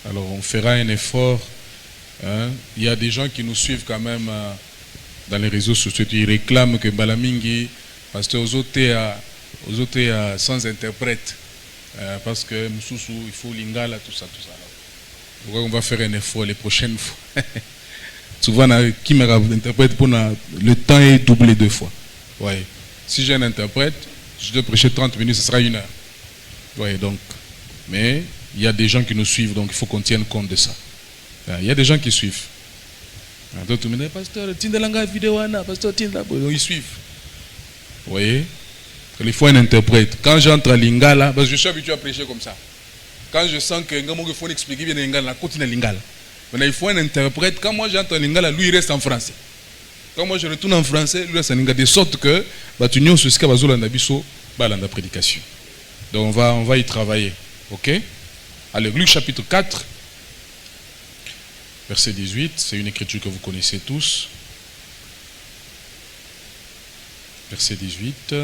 Alors on fera un effort. Hein. Il y a des gens qui nous suivent quand même dans les réseaux sociaux. Ils réclament que Balamingi, parce que aux autres sans interprète. Parce que Moussoussou, il faut Lingala, tout ça. Donc, on va faire un effort les prochaines fois. Souvent, qui m'interprète pour le temps est doublé 2 fois. Ouais. Si j'ai un interprète, je dois prêcher 30 minutes, ce sera 1 heure. Ouais, donc, mais il y a des gens qui nous suivent, donc il faut qu'on tienne compte de ça. Il y a des gens qui suivent. D'autres me disent, pasteur, Tindelanga vidéo, pasteur, Tindelanga, ils suivent. Vous voyez? Il faut un interprète. Quand j'entre à Lingala, parce que je suis habitué à prêcher comme ça. Quand je sens que il faut expliquer bien Lingala, continue Lingala. Mais il faut un interprète. Quand moi j'entre à Lingala, lui il reste en français. Quand moi je retourne en français, lui reste en Lingala. De sorte que, tu n'as ce qu'il y a dans la prédication. Donc on va y travailler. Ok? Alors, Luc chapitre 4, verset 18, c'est une écriture que vous connaissez tous. Verset 18.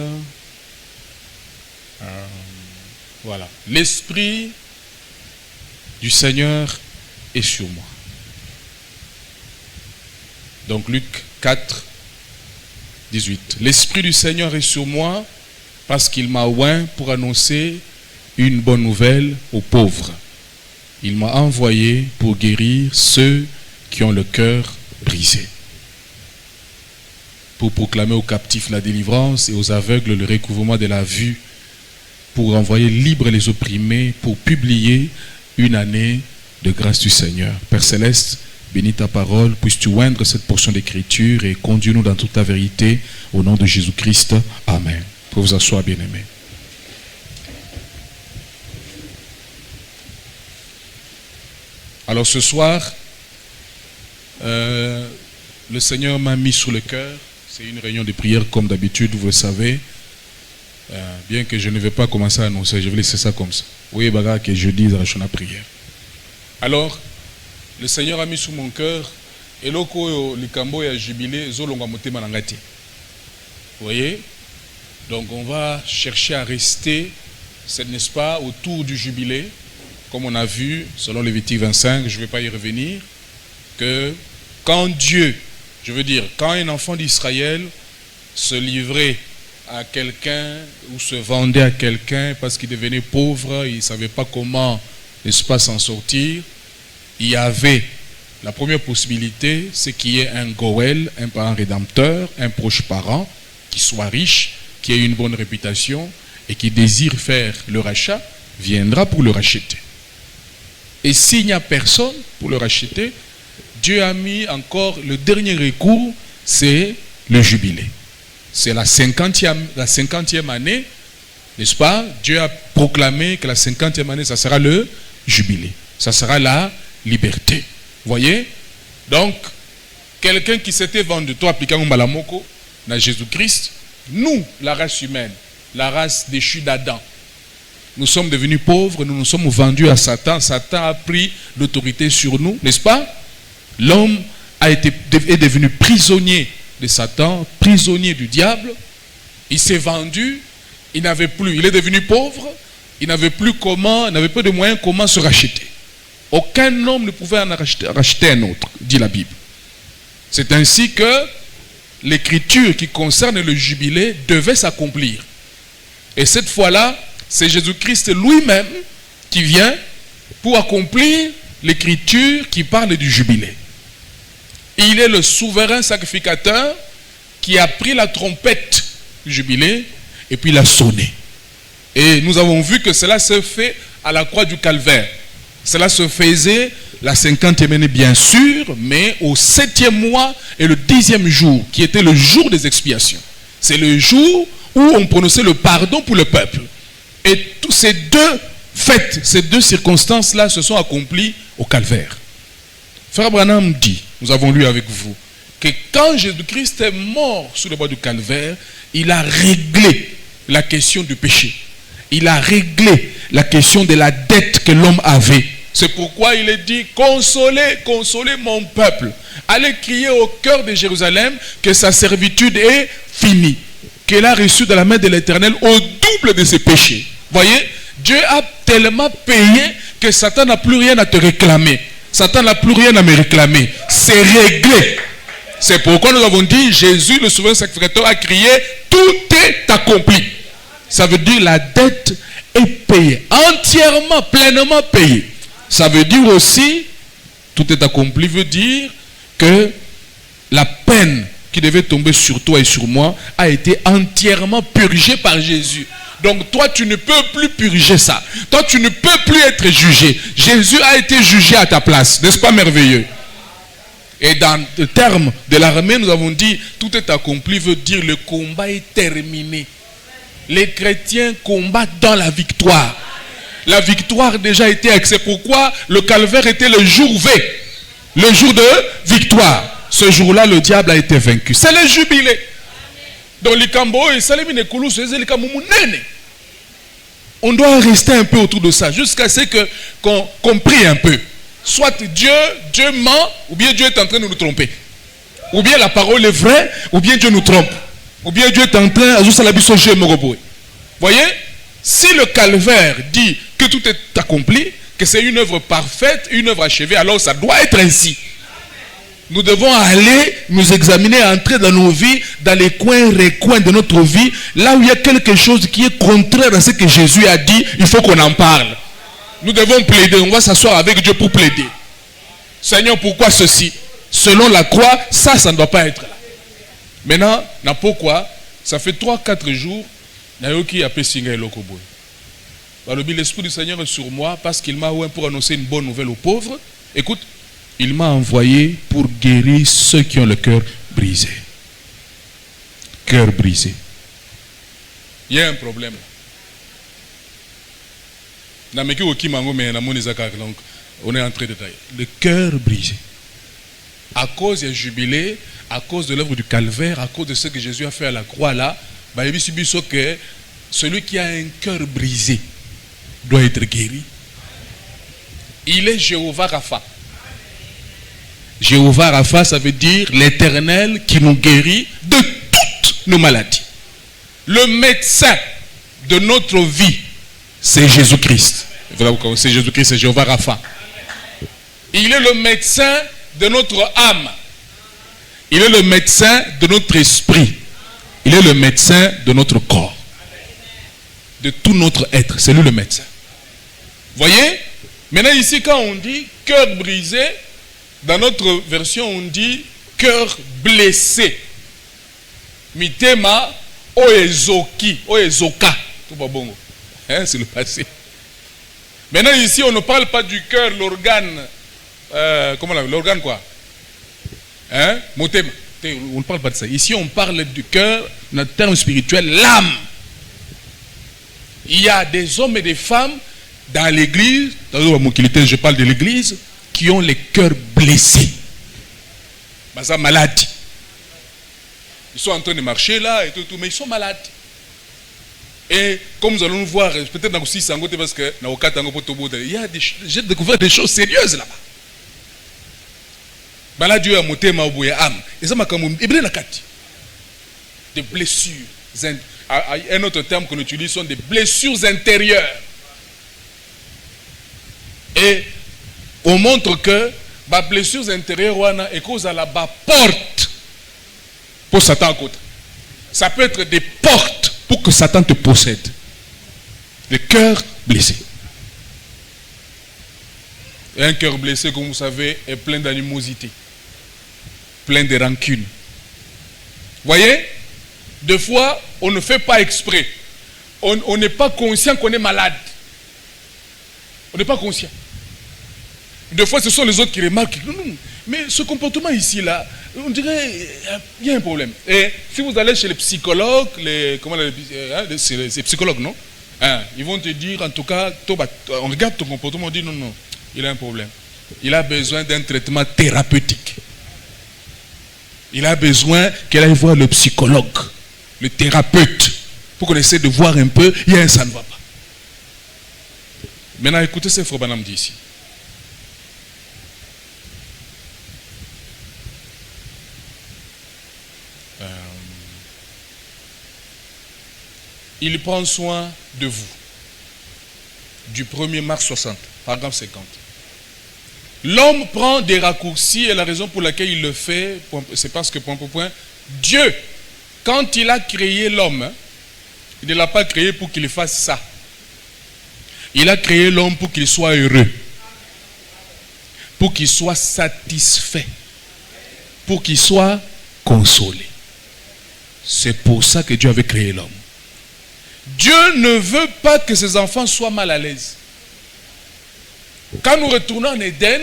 Voilà. L'Esprit du Seigneur est sur moi. Donc Luc 4, 18. L'Esprit du Seigneur est sur moi parce qu'il m'a oint pour annoncer une bonne nouvelle aux pauvres. Il m'a envoyé pour guérir ceux qui ont le cœur brisé, pour proclamer aux captifs la délivrance et aux aveugles le recouvrement de la vue, pour envoyer libres les opprimés, pour publier une année de grâce du Seigneur. Père Céleste, bénis ta parole, puisses-tu oindre cette portion d'écriture et conduis-nous dans toute ta vérité, au nom de Jésus-Christ. Amen. Pour vous asseoir, bien-aimés. Alors ce soir, le Seigneur m'a mis sur le cœur. C'est une réunion de prière comme d'habitude, vous le savez. Bien que je ne vais pas commencer à annoncer, je vais laisser ça comme ça. Oui, baga que je dise la prière. Alors, le Seigneur a mis sur mon cœur et loko likambo ya jubilé zolonga motema nangati. Vous voyez? Donc on va chercher à rester, n'est-ce pas, autour du jubilé, comme on a vu selon Lévitique 25, je ne vais pas y revenir, que quand Dieu, je veux dire, quand un enfant d'Israël se livrait à quelqu'un ou se vendait à quelqu'un parce qu'il devenait pauvre, il ne savait pas comment, n'est-ce pas, s'en sortir, il y avait la première possibilité, c'est qu'il y ait un Goël, un parent rédempteur, un proche parent qui soit riche, qui ait une bonne réputation et qui désire faire le rachat, viendra pour le racheter. Et s'il n'y a personne pour le racheter, Dieu a mis encore le dernier recours, c'est le jubilé. C'est la 50e année, n'est-ce pas? Dieu a proclamé que la 50e année, ça sera le jubilé. Ça sera la liberté. Vous voyez? Donc, quelqu'un qui s'était vendu, toi, appliquant Malamoko, dans Jésus-Christ, nous, la race humaine, la race déchue d'Adam, nous sommes devenus pauvres, nous nous sommes vendus à Satan. Satan a pris l'autorité sur nous, n'est-ce pas? L'homme est devenu prisonnier de Satan, prisonnier du diable. Il s'est vendu, il n'avait plus, il est devenu pauvre, il n'avait plus comment, il n'avait pas de moyens comment se racheter. Aucun homme ne pouvait en racheter un autre, dit la Bible. C'est ainsi que l'écriture qui concerne le jubilé devait s'accomplir. Et cette fois-là, c'est Jésus-Christ lui-même qui vient pour accomplir l'écriture qui parle du jubilé. Il est le souverain sacrificateur qui a pris la trompette du jubilé et puis l'a sonné. Et nous avons vu que cela se fait à la croix du Calvaire. Cela se faisait la 50e année bien sûr, mais au 7e mois et le 10e jour, qui était le jour des expiations. C'est le jour où on prononçait le pardon pour le peuple. Et tous ces deux faits, ces deux circonstances-là se sont accomplies au Calvaire. Frère Branham dit, nous avons lu avec vous, que quand Jésus-Christ est mort sur le bois du Calvaire, il a réglé la question du péché. Il a réglé la question de la dette que l'homme avait. C'est pourquoi il est dit, consolez, consolez mon peuple. Allez crier au cœur de Jérusalem que sa servitude est finie. Qu'elle a reçu de la main de l'Éternel au double de ses péchés. Voyez, Dieu a tellement payé que Satan n'a plus rien à te réclamer. Satan n'a plus rien à me réclamer. C'est réglé. C'est pourquoi nous avons dit, Jésus, le souverain sacrificateur, a crié, tout est accompli. Ça veut dire la dette est payée. Entièrement, pleinement payée. Ça veut dire aussi, tout est accompli, veut dire que la peine qui devait tomber sur toi et sur moi a été entièrement purgée par Jésus. Donc toi, tu ne peux plus purger ça. Toi, tu ne peux plus être jugé. Jésus a été jugé à ta place. N'est-ce pas merveilleux? Et dans le terme de l'armée, nous avons dit, tout est accompli, veut dire le combat est terminé. Les chrétiens combattent dans la victoire. La victoire a déjà été acceptée. Pourquoi le calvaire était le jour V, le jour de victoire. Ce jour-là, le diable a été vaincu. C'est le jubilé. Donc, on doit rester un peu autour de ça, jusqu'à ce qu'on prie un peu. Soit Dieu ment, ou bien Dieu est en train de nous tromper. Ou bien la parole est vraie, ou bien Dieu nous trompe. Ou bien Dieu est en train de... Voyez, si le calvaire dit que tout est accompli, que c'est une œuvre parfaite, une œuvre achevée, alors ça doit être ainsi. Nous devons aller nous examiner, entrer dans nos vies, dans les coins, recoins de notre vie, là où il y a quelque chose qui est contraire à ce que Jésus a dit, il faut qu'on en parle. Nous devons plaider, on va s'asseoir avec Dieu pour plaider. Seigneur, pourquoi ceci? Selon la croix, ça ne doit pas être là. Maintenant, pourquoi? Ça fait 3-4 jours, l'Esprit du Seigneur est sur moi parce qu'il m'a ouvert pour annoncer une bonne nouvelle aux pauvres. Écoute, il m'a envoyé pour guérir ceux qui ont le cœur brisé. Cœur brisé. Il y a un problème. On est en train de tailler. Le cœur brisé. À cause du jubilé, à cause de l'œuvre du calvaire, à cause de ce que Jésus a fait à la croix là, que celui qui a un cœur brisé doit être guéri. Il est Jéhovah Rapha. Jéhovah Rapha, ça veut dire l'Éternel qui nous guérit de toutes nos maladies. Le médecin de notre vie, c'est Jésus-Christ. C'est Jésus-Christ, c'est Jéhovah Rapha. Il est le médecin de notre âme. Il est le médecin de notre esprit. Il est le médecin de notre corps. De tout notre être. C'est lui le médecin. Voyez? Maintenant ici, quand on dit cœur brisé, dans notre version, on dit cœur blessé. Mitema oezoki, oezoka. Tout pas bon. Hein, c'est le passé. Maintenant ici, on ne parle pas du cœur, l'organe. Comment l'organe quoi? Hein? Motema. On ne parle pas de ça. Ici, on parle du cœur, notre terme spirituel, l'âme. Il y a des hommes et des femmes dans l'église, je parle de l'église, qui ont les cœurs blessés. Bah, malades. Ils sont en train de marcher là et tout, mais ils sont malades. Et comme nous allons nous voir, peut-être dans aussi Sangote, parce que j'ai découvert des choses sérieuses là-bas. Maladie à monter ma âme. Et ça m'a comme des blessures. Un autre terme qu'on utilise sont des blessures intérieures. Et on montre que les blessures intérieures et cause à la porte pour Satan. Ça peut être des portes pour que Satan te possède. Le cœur blessé. Et un cœur blessé, comme vous savez, est plein d'animosité, plein de rancune. Voyez, des fois, on ne fait pas exprès. On n'est pas conscient qu'on est malade. On n'est pas conscient. Des fois, ce sont les autres qui remarquent. Non, non, mais ce comportement ici, là, on dirait il y a un problème. Et si vous allez chez les psychologues, c'est psychologues, non? Hein, ils vont te dire, en tout cas, on regarde ton comportement, on dit non, non, il a un problème. Il a besoin d'un traitement thérapeutique. Il a besoin qu'elle aille voir le psychologue, le thérapeute, pour qu'on essaie de voir un peu, ça ne va pas. Maintenant, écoutez ce que Frère Branham dit ici. Il prend soin de vous, du 1er mars 60, paragraphe 50. L'homme prend des raccourcis et la raison pour laquelle il le fait, c'est parce que, Dieu, quand il a créé l'homme, il ne l'a pas créé pour qu'il fasse ça. Il a créé l'homme pour qu'il soit heureux, pour qu'il soit satisfait, pour qu'il soit consolé. C'est pour ça que Dieu avait créé l'homme. Dieu ne veut pas que ses enfants soient mal à l'aise. Quand nous retournons en Éden,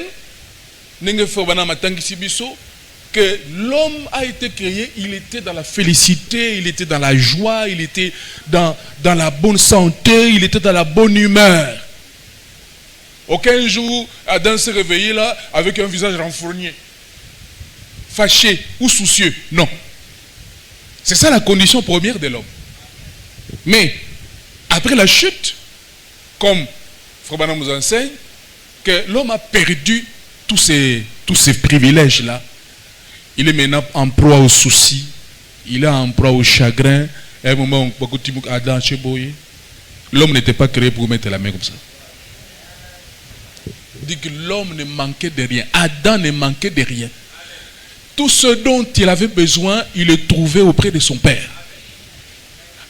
que l'homme a été créé, il était dans la félicité, il était dans la joie, il était dans la bonne santé, il était dans la bonne humeur. Aucun jour, Adam s'est réveillé là avec un visage renfrogné, fâché ou soucieux. Non. C'est ça la condition première de l'homme. Mais, après la chute, comme Frère Branham nous enseigne, que l'homme a perdu tous ces privilèges-là. Il est maintenant en proie aux soucis, il est en proie au chagrin. À un moment, l'homme n'était pas créé pour mettre la main comme ça. Il dit que l'homme ne manquait de rien. Adam ne manquait de rien. Tout ce dont il avait besoin, il le trouvait auprès de son père.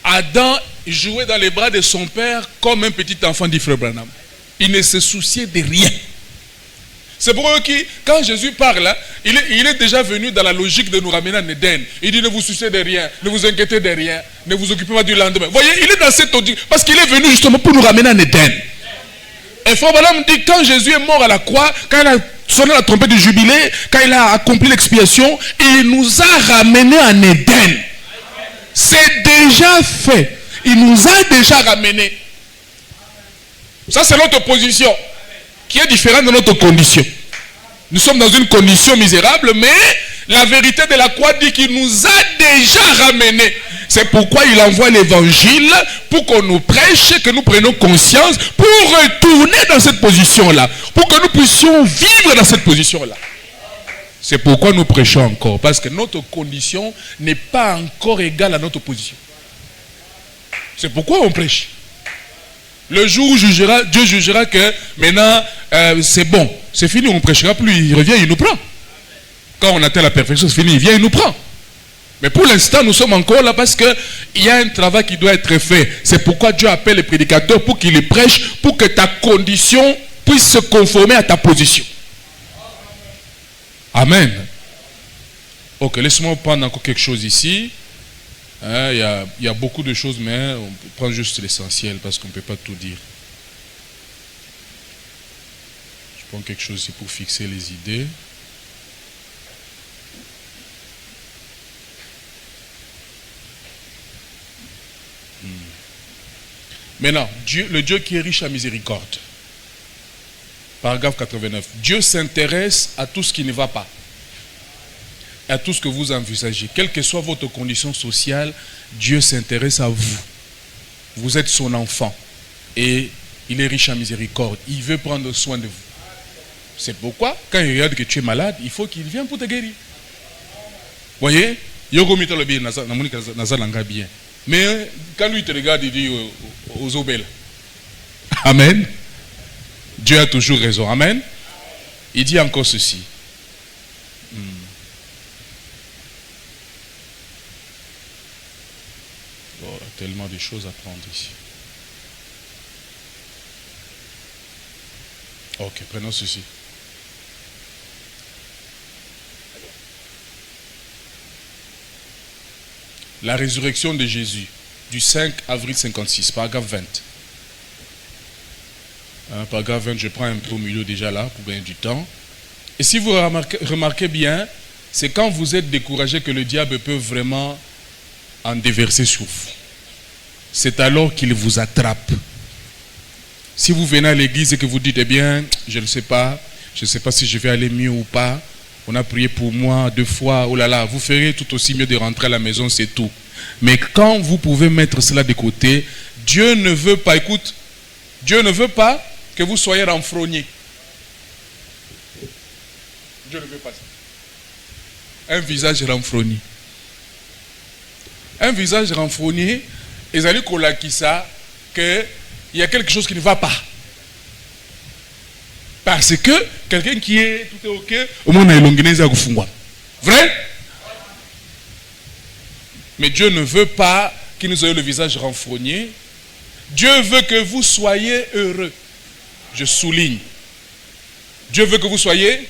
Adam jouait dans les bras de son père comme un petit enfant, dit Frère Branham. Il ne se souciait de rien. C'est pour eux que, quand Jésus parle, il est déjà venu dans la logique de nous ramener en Éden. Il dit ne vous souciez de rien, ne vous inquiétez de rien, ne vous occupez pas du lendemain. Vous voyez, il est dans cette logique, parce qu'il est venu justement pour nous ramener en Éden. Et Frère Branham dit, quand Jésus est mort à la croix, quand il a sonné la trompette du jubilé, quand il a accompli l'expiation, il nous a ramenés en Éden. C'est déjà fait. Il nous a déjà ramenés. Ça, c'est notre position, qui est différente de notre condition. Nous sommes dans une condition misérable, mais la vérité de la croix dit qu'il nous a déjà ramenés. C'est pourquoi il envoie l'évangile pour qu'on nous prêche, que nous prenions conscience, pour retourner dans cette position-là, pour que nous puissions vivre dans cette position-là. C'est pourquoi nous prêchons encore, parce que notre condition n'est pas encore égale à notre position. C'est pourquoi on prêche. Le jour où Dieu jugera que maintenant c'est bon, c'est fini, on ne prêchera plus, il revient, il nous prend. Quand on atteint la perfection, c'est fini, il vient, il nous prend. Mais pour l'instant, nous sommes encore là parce qu'il y a un travail qui doit être fait. C'est pourquoi Dieu appelle les prédicateurs pour qu'ils les prêchent, pour que ta condition puisse se conformer à ta position. Amen. Ok, laisse-moi prendre encore quelque chose ici. Il y a beaucoup de choses, mais on prend juste l'essentiel parce qu'on ne peut pas tout dire. Je prends quelque chose ici pour fixer les idées. Maintenant, le Dieu qui est riche à miséricorde. Paragraphe 89. Dieu s'intéresse à tout ce qui ne va pas. À tout ce que vous envisagez. Quelle que soit votre condition sociale, Dieu s'intéresse à vous. Vous êtes son enfant. Et il est riche en miséricorde. Il veut prendre soin de vous. C'est pourquoi, quand il regarde que tu es malade, il faut qu'il vienne pour te guérir. Vous voyez? Mais quand lui te regarde, il dit aux obèles. Amen. Dieu a toujours raison. Amen. Il dit encore ceci. Tellement de choses à prendre ici. Ok, prenons ceci. La résurrection de Jésus, du 5 avril 56, paragraphe 20. Paragraphe 20, je prends un peu au milieu déjà là, pour gagner du temps. Et si vous remarquez bien, c'est quand vous êtes découragé que le diable peut vraiment en déverser sur vous. C'est alors qu'il vous attrape. Si vous venez à l'église et que vous dites, eh bien, je ne sais pas si je vais aller mieux ou pas, on a prié pour moi 2 fois, oh là là, vous ferez tout aussi mieux de rentrer à la maison, c'est tout. Mais quand vous pouvez mettre cela de côté, Dieu ne veut pas, écoute, Dieu ne veut pas que vous soyez renfrogné. Dieu ne veut pas ça. Un visage renfrogné. Un visage renfrogné, et ça dit qu'il y a quelque chose qui ne va pas. Parce que quelqu'un qui est tout est ok, au moins on a élongué à kufungwa. Vrai? Mais Dieu ne veut pas que nous ayons le visage renfrogné. Dieu veut que vous soyez heureux. Je souligne. Dieu veut que vous soyez.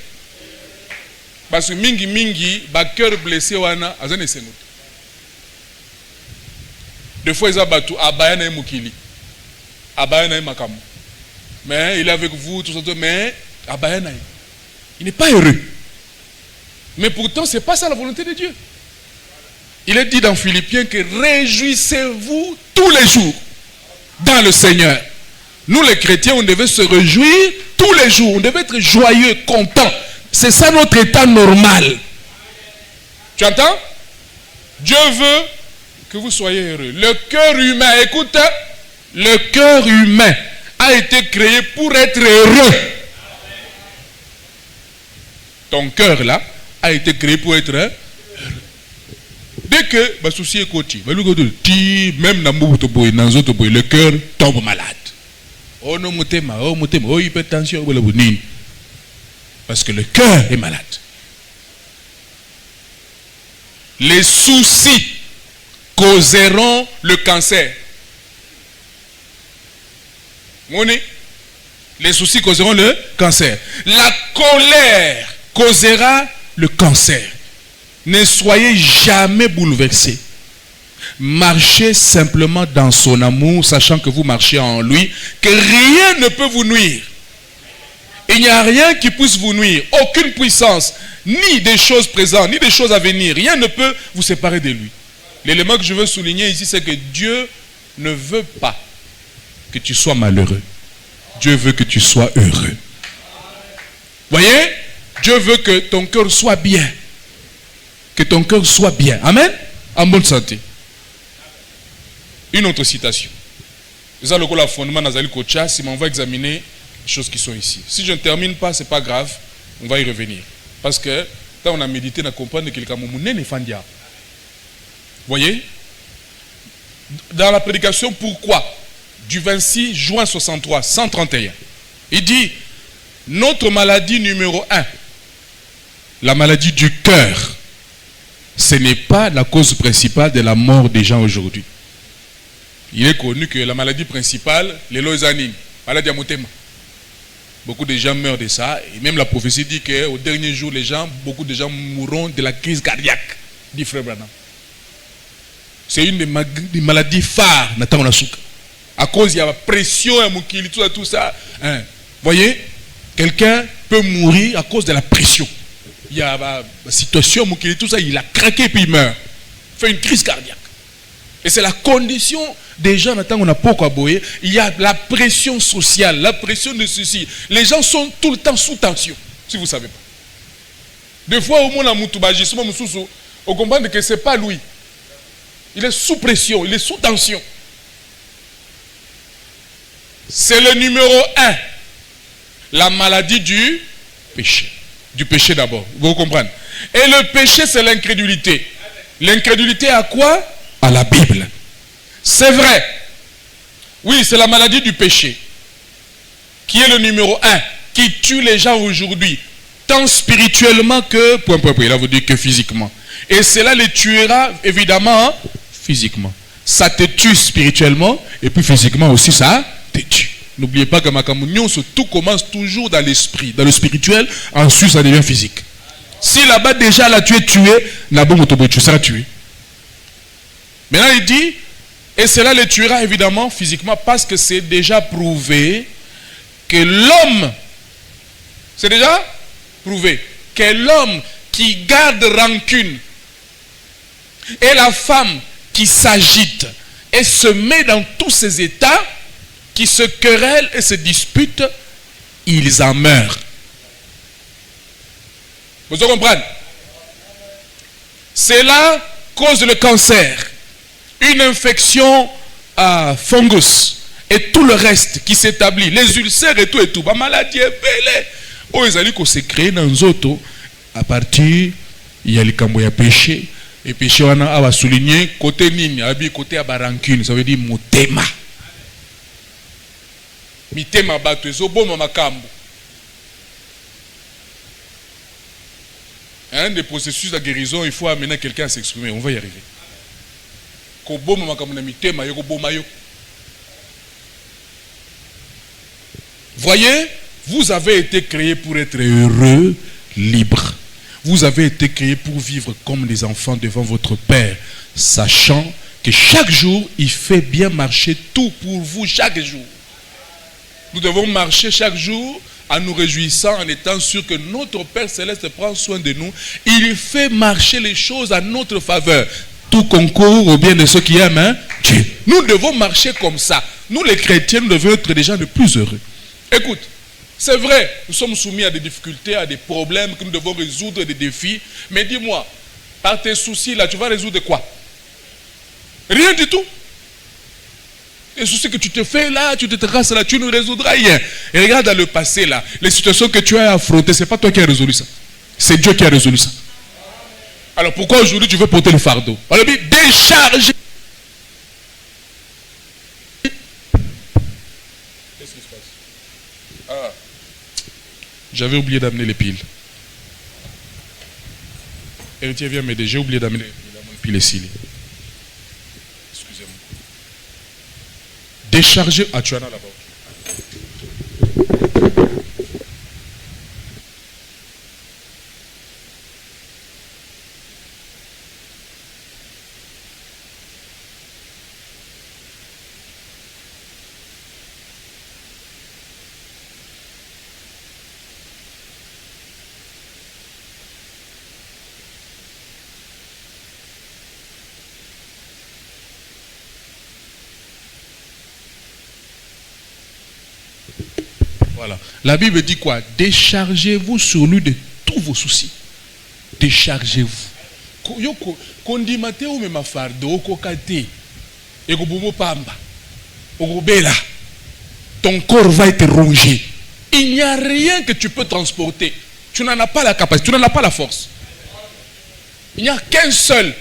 Parce que mingi, ba cœur blessé wana azane senut. Des fois ils abattu abayana et mukili. Abayana et makamu. Mais il est avec vous tout ça, mais abayana. Il n'est pas heureux. Mais pourtant c'est pas ça la volonté de Dieu. Il est dit dans Philippiens que réjouissez-vous tous les jours dans le Seigneur. Nous les chrétiens, on devait se réjouir tous les jours. On devait être joyeux, content. C'est ça notre état normal. Tu entends? Dieu veut que vous soyez heureux. Le cœur humain, écoute, le cœur humain a été créé pour être heureux. Ton cœur là a été créé pour être heureux. Dès que le souci est côté, même dans le cœur tombe malade. Oh non, oh hypertension, parce que le cœur est malade. Les soucis causeront le cancer. Les soucis causeront le cancer. La colère causera le cancer. Ne soyez jamais bouleversés. Marchez simplement dans son amour, sachant que vous marchez en lui, que rien ne peut vous nuire. Il n'y a rien qui puisse vous nuire. Aucune puissance, ni des choses présentes, ni des choses à venir. Rien ne peut vous séparer de lui. L'élément que je veux souligner ici, c'est que Dieu ne veut pas que tu sois malheureux. Dieu veut que tu sois heureux. Voyez? Dieu veut que ton cœur soit bien. Que ton cœur soit bien. Amen? En bonne santé. Une autre citation. Vous allez le fondement Nazali Kocha, si on va examiner les choses qui sont ici. Si je ne termine pas, ce n'est pas grave. On va y revenir. Parce que quand on a médité, on a compris que quelqu'un n'est pas fandia. Voyez? Dans la prédication, pourquoi? Du 26 juin 63, 131. Il dit, notre maladie numéro 1, la maladie du cœur, ce n'est pas la cause principale de la mort des gens aujourd'hui. Il est connu que la maladie principale, les losanines, maladie à motema. Beaucoup de gens meurent de ça. Et même la prophétie dit qu'au dernier jour, beaucoup de gens mourront de la crise cardiaque, dit Frère Branham. C'est une des maladies phares. À cause de la pression, tout ça. Hein. Voyez, quelqu'un peut mourir à cause de la pression. Il y a la situation, tout ça, il a craqué et puis il meurt. Il fait une crise cardiaque. Et c'est la condition des gens, il y a la pression sociale, la pression de ceci. Les gens sont tout le temps sous tension, si vous ne savez pas. Des fois, au moins, on comprend que ce n'est pas lui. Il est sous pression, il est sous tension. C'est le numéro 1. La maladie du péché. Du péché d'abord, vous comprenez. Et le péché, c'est l'incrédulité. L'incrédulité à quoi? À la Bible. C'est vrai. Oui, c'est la maladie du péché. Qui est le numéro 1. Qui tue les gens aujourd'hui. Tant spirituellement que... Là, vous dites que physiquement. Et cela les tuera, évidemment, physiquement. Ça te tue spirituellement. Et puis physiquement aussi, ça te tue. N'oubliez pas que ma communion, tout commence toujours dans l'esprit. Dans le spirituel, ensuite ça devient physique. Si là-bas déjà là tu es tué, tu seras tué. Maintenant il dit, et cela le tuera évidemment physiquement parce que c'est déjà prouvé que l'homme, c'est déjà prouvé que l'homme qui garde rancune et la femme qui s'agite et se met dans tous ces états, qui se querellent et se disputent, ils en meurent. Vous comprenez? Cela cause le cancer, une infection à fungus et tout le reste qui s'établit, les ulcères et tout. Ma maladie est belle. Oh, ils allaient qu'on s'est créé dans les autos à partir, il y a le cambo, il y a péché. Et péché, on a souligné côté nini, côté à rancune, ça veut dire motema. Mitema bato ezoboma makambo. un des processus de guérison, il faut amener quelqu'un à s'exprimer. On va y arriver. Voyez, vous avez été créé pour être heureux, libre. Vous avez été créé pour vivre comme des enfants devant votre Père, sachant que chaque jour, il fait bien marcher tout pour vous chaque jour. Nous devons marcher chaque jour en nous réjouissant, en étant sûr que notre Père Céleste prend soin de nous. Il fait marcher les choses à notre faveur. Tout concourt au bien de ceux qui aiment Dieu. Nous devons marcher comme ça. Nous les chrétiens, nous devons être des gens les plus heureux. Écoute, c'est vrai, nous sommes soumis à des difficultés, à des problèmes que nous devons résoudre, des défis. Mais dis-moi, par tes soucis là, tu vas résoudre quoi? Rien du tout. Les soucis que tu te fais là, tu te traces là, tu ne résoudras rien. Et regarde dans le passé là, les situations que tu as affrontées, ce n'est pas toi qui as résolu ça. C'est Dieu qui a résolu ça. Alors pourquoi aujourd'hui tu veux porter le fardeau? On a dit décharger. Qu'est-ce qui se passe? Ah, j'avais oublié d'amener les piles. Héritier, viens m'aider, j'ai oublié d'amener les piles ici. Excusez-moi. Décharger. Ah, tu en as là-bas. Voilà. La Bible dit quoi? Déchargez-vous sur lui de tous vos soucis. Déchargez-vous. Ton corps va être rongé. Il n'y a rien que tu peux transporter. Tu n'en as pas la capacité, tu n'en as pas la force. Il n'y a qu'un seul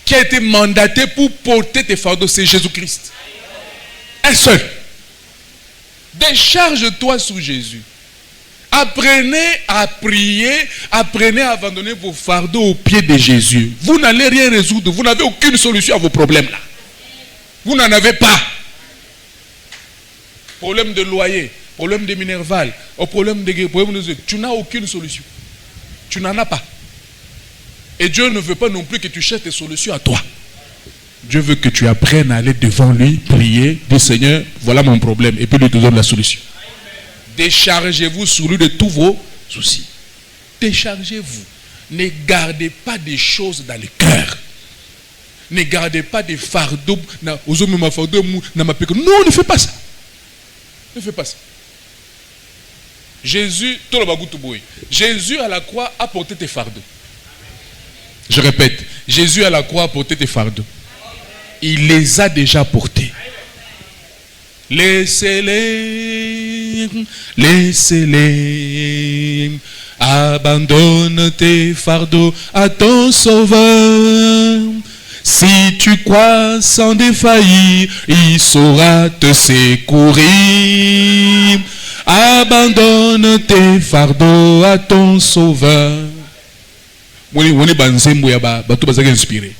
qui a été mandaté pour porter tes fardeaux, c'est Jésus-Christ. Un seul. Décharge-toi sur Jésus. Apprenez à prier, apprenez à abandonner vos fardeaux aux pieds de Jésus. Vous n'allez rien résoudre, vous n'avez aucune solution à vos problèmes là. Vous n'en avez pas. Problème de loyer, problème de minerval, problème de guerre, problème de... Tu n'as aucune solution. Tu n'en as pas. Et Dieu ne veut pas non plus que tu cherches tes solutions à toi. Dieu veut que tu apprennes à aller devant lui, prier, dire Seigneur, voilà mon problème, et puis lui te donne la solution. Déchargez-vous sur lui de tous vos soucis. Déchargez-vous. Ne gardez pas des choses dans le cœur. Ne gardez pas des fardeaux. Non, ne fais pas ça. Ne fais pas ça. Jésus à la croix a porté tes fardeaux. Je répète, Jésus à la croix a porté tes fardeaux. Il les a déjà portés. Laissez-les, laissez-les. Abandonne tes fardeaux à ton sauveur. Si tu crois sans défaillir, il saura te secourir. Abandonne tes fardeaux à ton sauveur. On est banzembo ya ba bato bazaki inspiré.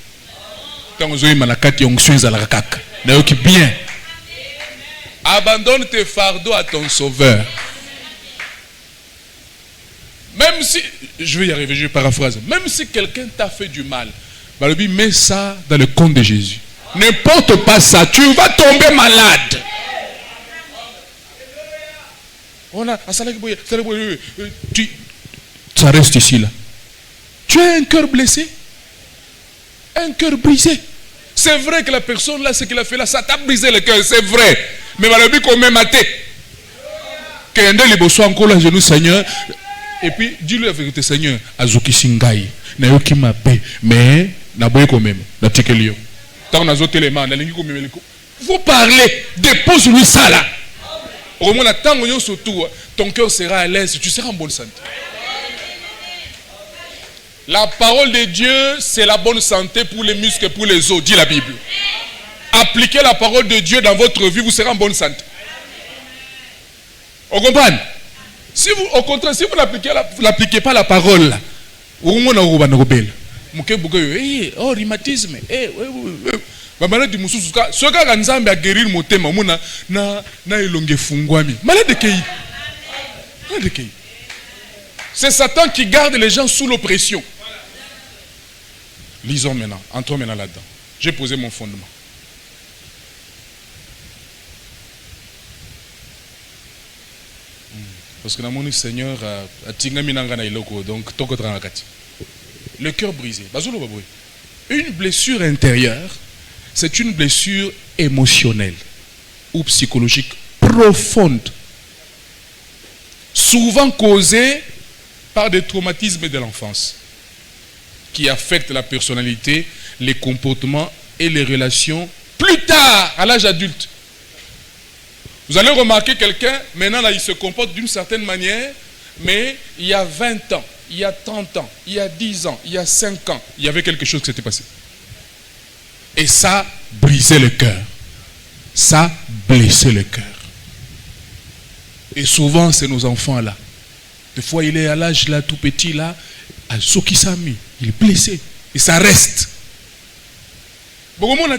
Tant que manakati onction za la kaka. Na yoki bien. Abandonne tes fardeaux à ton sauveur. Même si, je vais y arriver, je paraphrase. Même si quelqu'un t'a fait du mal, Balobi, mets ça dans le compte de Jésus. Ne porte pas ça, tu vas tomber malade. On a, ça reste ici là. Tu as un cœur blessé, un cœur brisé. C'est vrai que la personne là, ce qu'il a fait là, ça t'a brisé le cœur, c'est vrai. Mais Balobi, qu'on m'a maté. Qu'un des les soit encore là, genou Seigneur. Et puis, dis-lui la vérité, Seigneur, Azuki Singai, Nayoki Mabe, mais Naboye quand même, Natikelio. Tant qu'on a zoté les mains, vous parlez, dépose-lui ça là. Au moins, ton cœur sera à l'aise, tu seras en bonne santé. La parole de Dieu, c'est la bonne santé pour les muscles et pour les os, dit la Bible. Appliquez la parole de Dieu dans votre vie, vous serez en bonne santé. On comprend? Si vous, au contraire, si vous n'appliquez pas la parole, Oumona roba na robel. Muke buke oh rhumatisme. Malade mususu ka soka kanzambe a guérir motema mona na elonge fungwami. Malade kei. Malade kei. C'est Satan qui garde les gens sous l'oppression. Lisons maintenant, entrons maintenant là-dedans. J'ai posé mon fondement. Parce que dans mon Seigneur a tingami nanga na iloko donc toko tranakati. Le cœur brisé. Une blessure intérieure, c'est une blessure émotionnelle ou psychologique profonde, souvent causée par des traumatismes de l'enfance qui affectent la personnalité, les comportements et les relations plus tard, à l'âge adulte. Vous allez remarquer quelqu'un, maintenant là, il se comporte d'une certaine manière, mais il y a 20 ans, il y a 30 ans, il y a 10 ans, il y a 5 ans, il y avait quelque chose qui s'était passé. Et ça brisait le cœur. Ça blessait le cœur. Et souvent, c'est nos enfants là. Des fois, il est à l'âge là, tout petit là, à Sokisami, il est blessé. Et ça reste. Beaucoup de monde.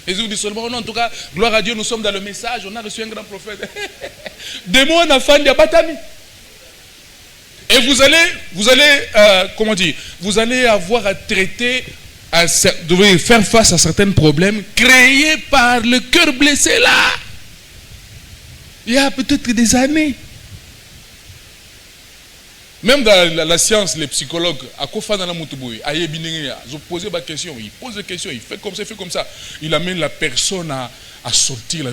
Et je vous dis seulement, non, en tout cas, gloire à Dieu, nous sommes dans le message, on a reçu un grand prophète. Démon à fan de Batami. Et vous allez comment dire, vous allez avoir à traiter, devez faire face à certains problèmes créés par le cœur blessé là. Il y a peut-être des années. Même dans la science, les psychologues, à Kofa dans la Moutouboui, ils posent des questions, il pose des questions, il fait comme ça, il fait comme ça. Il amène la personne à sortir.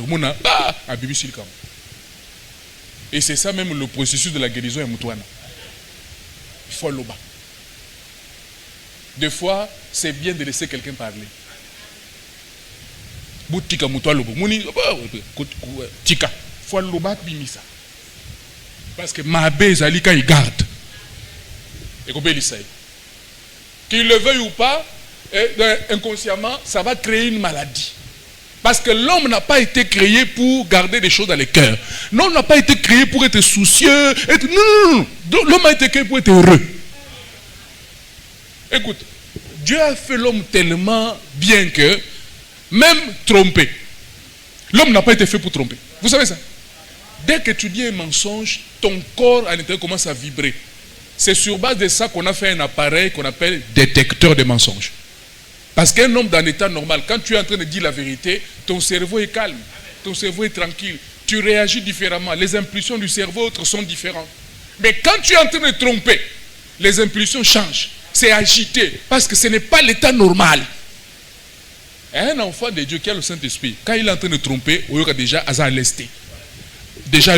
Et c'est ça même le processus de la guérison à Moutouana. Il faut l'oba. Des fois, c'est bien de laisser quelqu'un parler. Boutika Moutouana lobo. Mouni, tika. Faut l'oba bimisa. Parce que ma bise alika il garde. Et qu'il le veuille ou pas, inconsciemment, ça va créer une maladie. Parce que l'homme n'a pas été créé pour garder des choses dans le cœur. L'homme n'a pas été créé pour être soucieux. Non. L'homme a été créé pour être heureux. Écoute, Dieu a fait l'homme tellement bien que, même trompé, l'homme n'a pas été fait pour tromper. Vous savez ça? Dès que tu dis un mensonge, ton corps à l'intérieur commence à vibrer. C'est sur base de ça qu'on a fait un appareil qu'on appelle détecteur de mensonges. Parce qu'un homme dans l'état normal, quand tu es en train de dire la vérité, ton cerveau est calme, ton cerveau est tranquille, tu réagis différemment, les impulsions du cerveau sont différentes. Mais quand tu es en train de tromper, les impulsions changent, c'est agité, parce que ce n'est pas l'état normal. Un enfant de Dieu qui a le Saint-Esprit, quand il est en train de tromper, il y a déjà à l'esté. Déjà,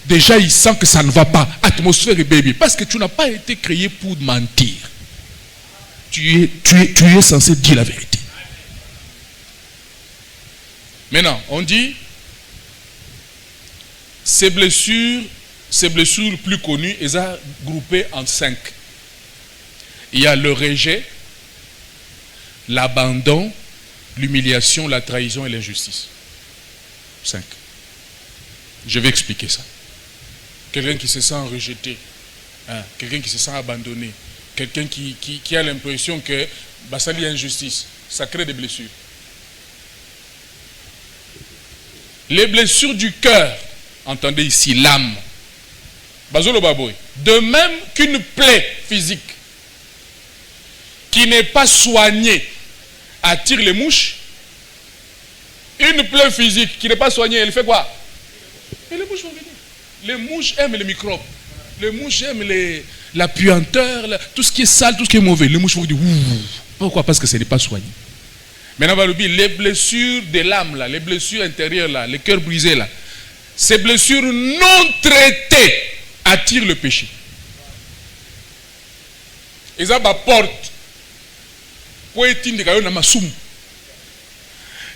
déjà, il sent que ça ne va pas. Atmosphère et baby. Parce que tu n'as pas été créé pour mentir. Tu es censé dire la vérité. Maintenant, on dit ces blessures les plus connues, elles sont groupées en 5. Il y a le rejet, l'abandon, l'humiliation, la trahison et l'injustice. 5. Je vais expliquer ça. Quelqu'un qui se sent rejeté, quelqu'un qui se sent abandonné, quelqu'un qui a l'impression que ça y a injustice, ça crée des blessures. Les blessures du cœur, entendez ici l'âme, de même qu'une plaie physique qui n'est pas soignée attire les mouches, une plaie physique qui n'est pas soignée, elle fait quoi? Et les mouches vont venir. Les mouches aiment les microbes. Les mouches aiment la puanteur, tout ce qui est sale, tout ce qui est mauvais. Les mouches vont dire ouh. Pourquoi? Parce que ce n'est pas soigné. Maintenant, les blessures de l'âme, les blessures intérieures, là, les cœurs brisés, là, ces blessures non traitées attirent le péché. Et ça porte.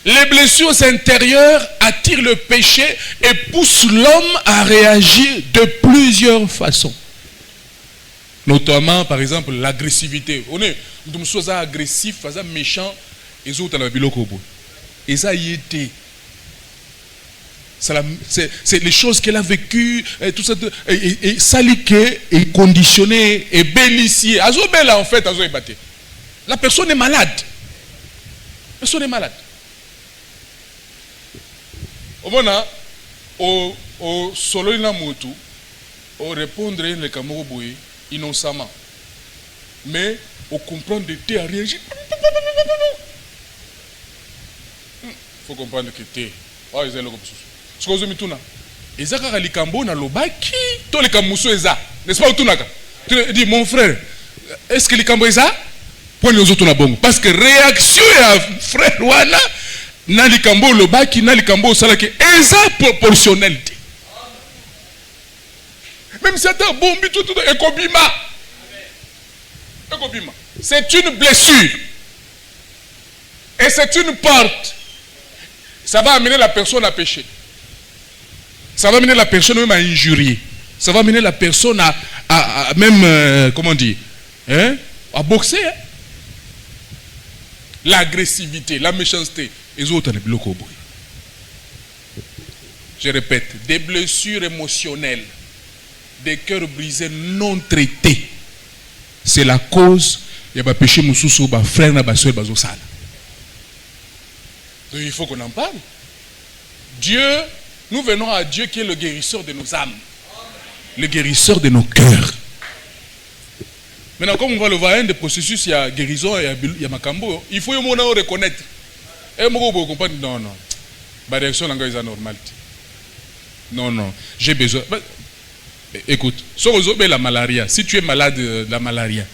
Les blessures intérieures attirent le péché et poussent l'homme à réagir de plusieurs façons. Notamment, par exemple, l'agressivité. On est agressif, méchant, et autres dans la biloko. Et ça y était. C'est les choses qu'elle a vécues, et tout ça. Et saliqué, et conditionné, et bélissier. Azo bella en fait, azo ébatté. La personne est malade. La personne est malade. Au moment au solo ina mutu, au répondre le cameroun innocemment. Mais au comprendre de thé à réagir. Il faut comprendre que thé. Oh, ils ont le ce que vous avez dit, ils ont dit que na lobaki, tous les kamoussou eza, n'est-ce pas au tunaka? Tu dis mon frère, est-ce que les kambo eza? Point les autres na bon. Parce que réaction à frère wana, na les kambo lobaki, na les kambo salaki, eza proportionnel. Même si c'est un bon but, tout ekobima. Ekobima. C'est une blessure. Et c'est une porte. Ça va amener la personne à pécher. Ça va amener la personne même à injurier. Ça va amener la personne à même, comment dire, hein, à boxer. Hein? L'agressivité, la méchanceté. Les autres, je répète, des blessures émotionnelles, des cœurs brisés non traités. C'est la cause de ma péché, mon sous ma frère, ma soeur, ma sala. Donc il faut qu'on en parle. Dieu, nous venons à Dieu qui est le guérisseur de nos âmes. Le guérisseur de nos cœurs. Maintenant, comme on va le voir, un des processus, il y a guérison et il y a macambo. Il faut reconnaître. Et moi, vous comprenez? Non, non. Ma réaction est normale. Non, non. J'ai besoin. Écoute, la malaria. Si tu es malade de la malaria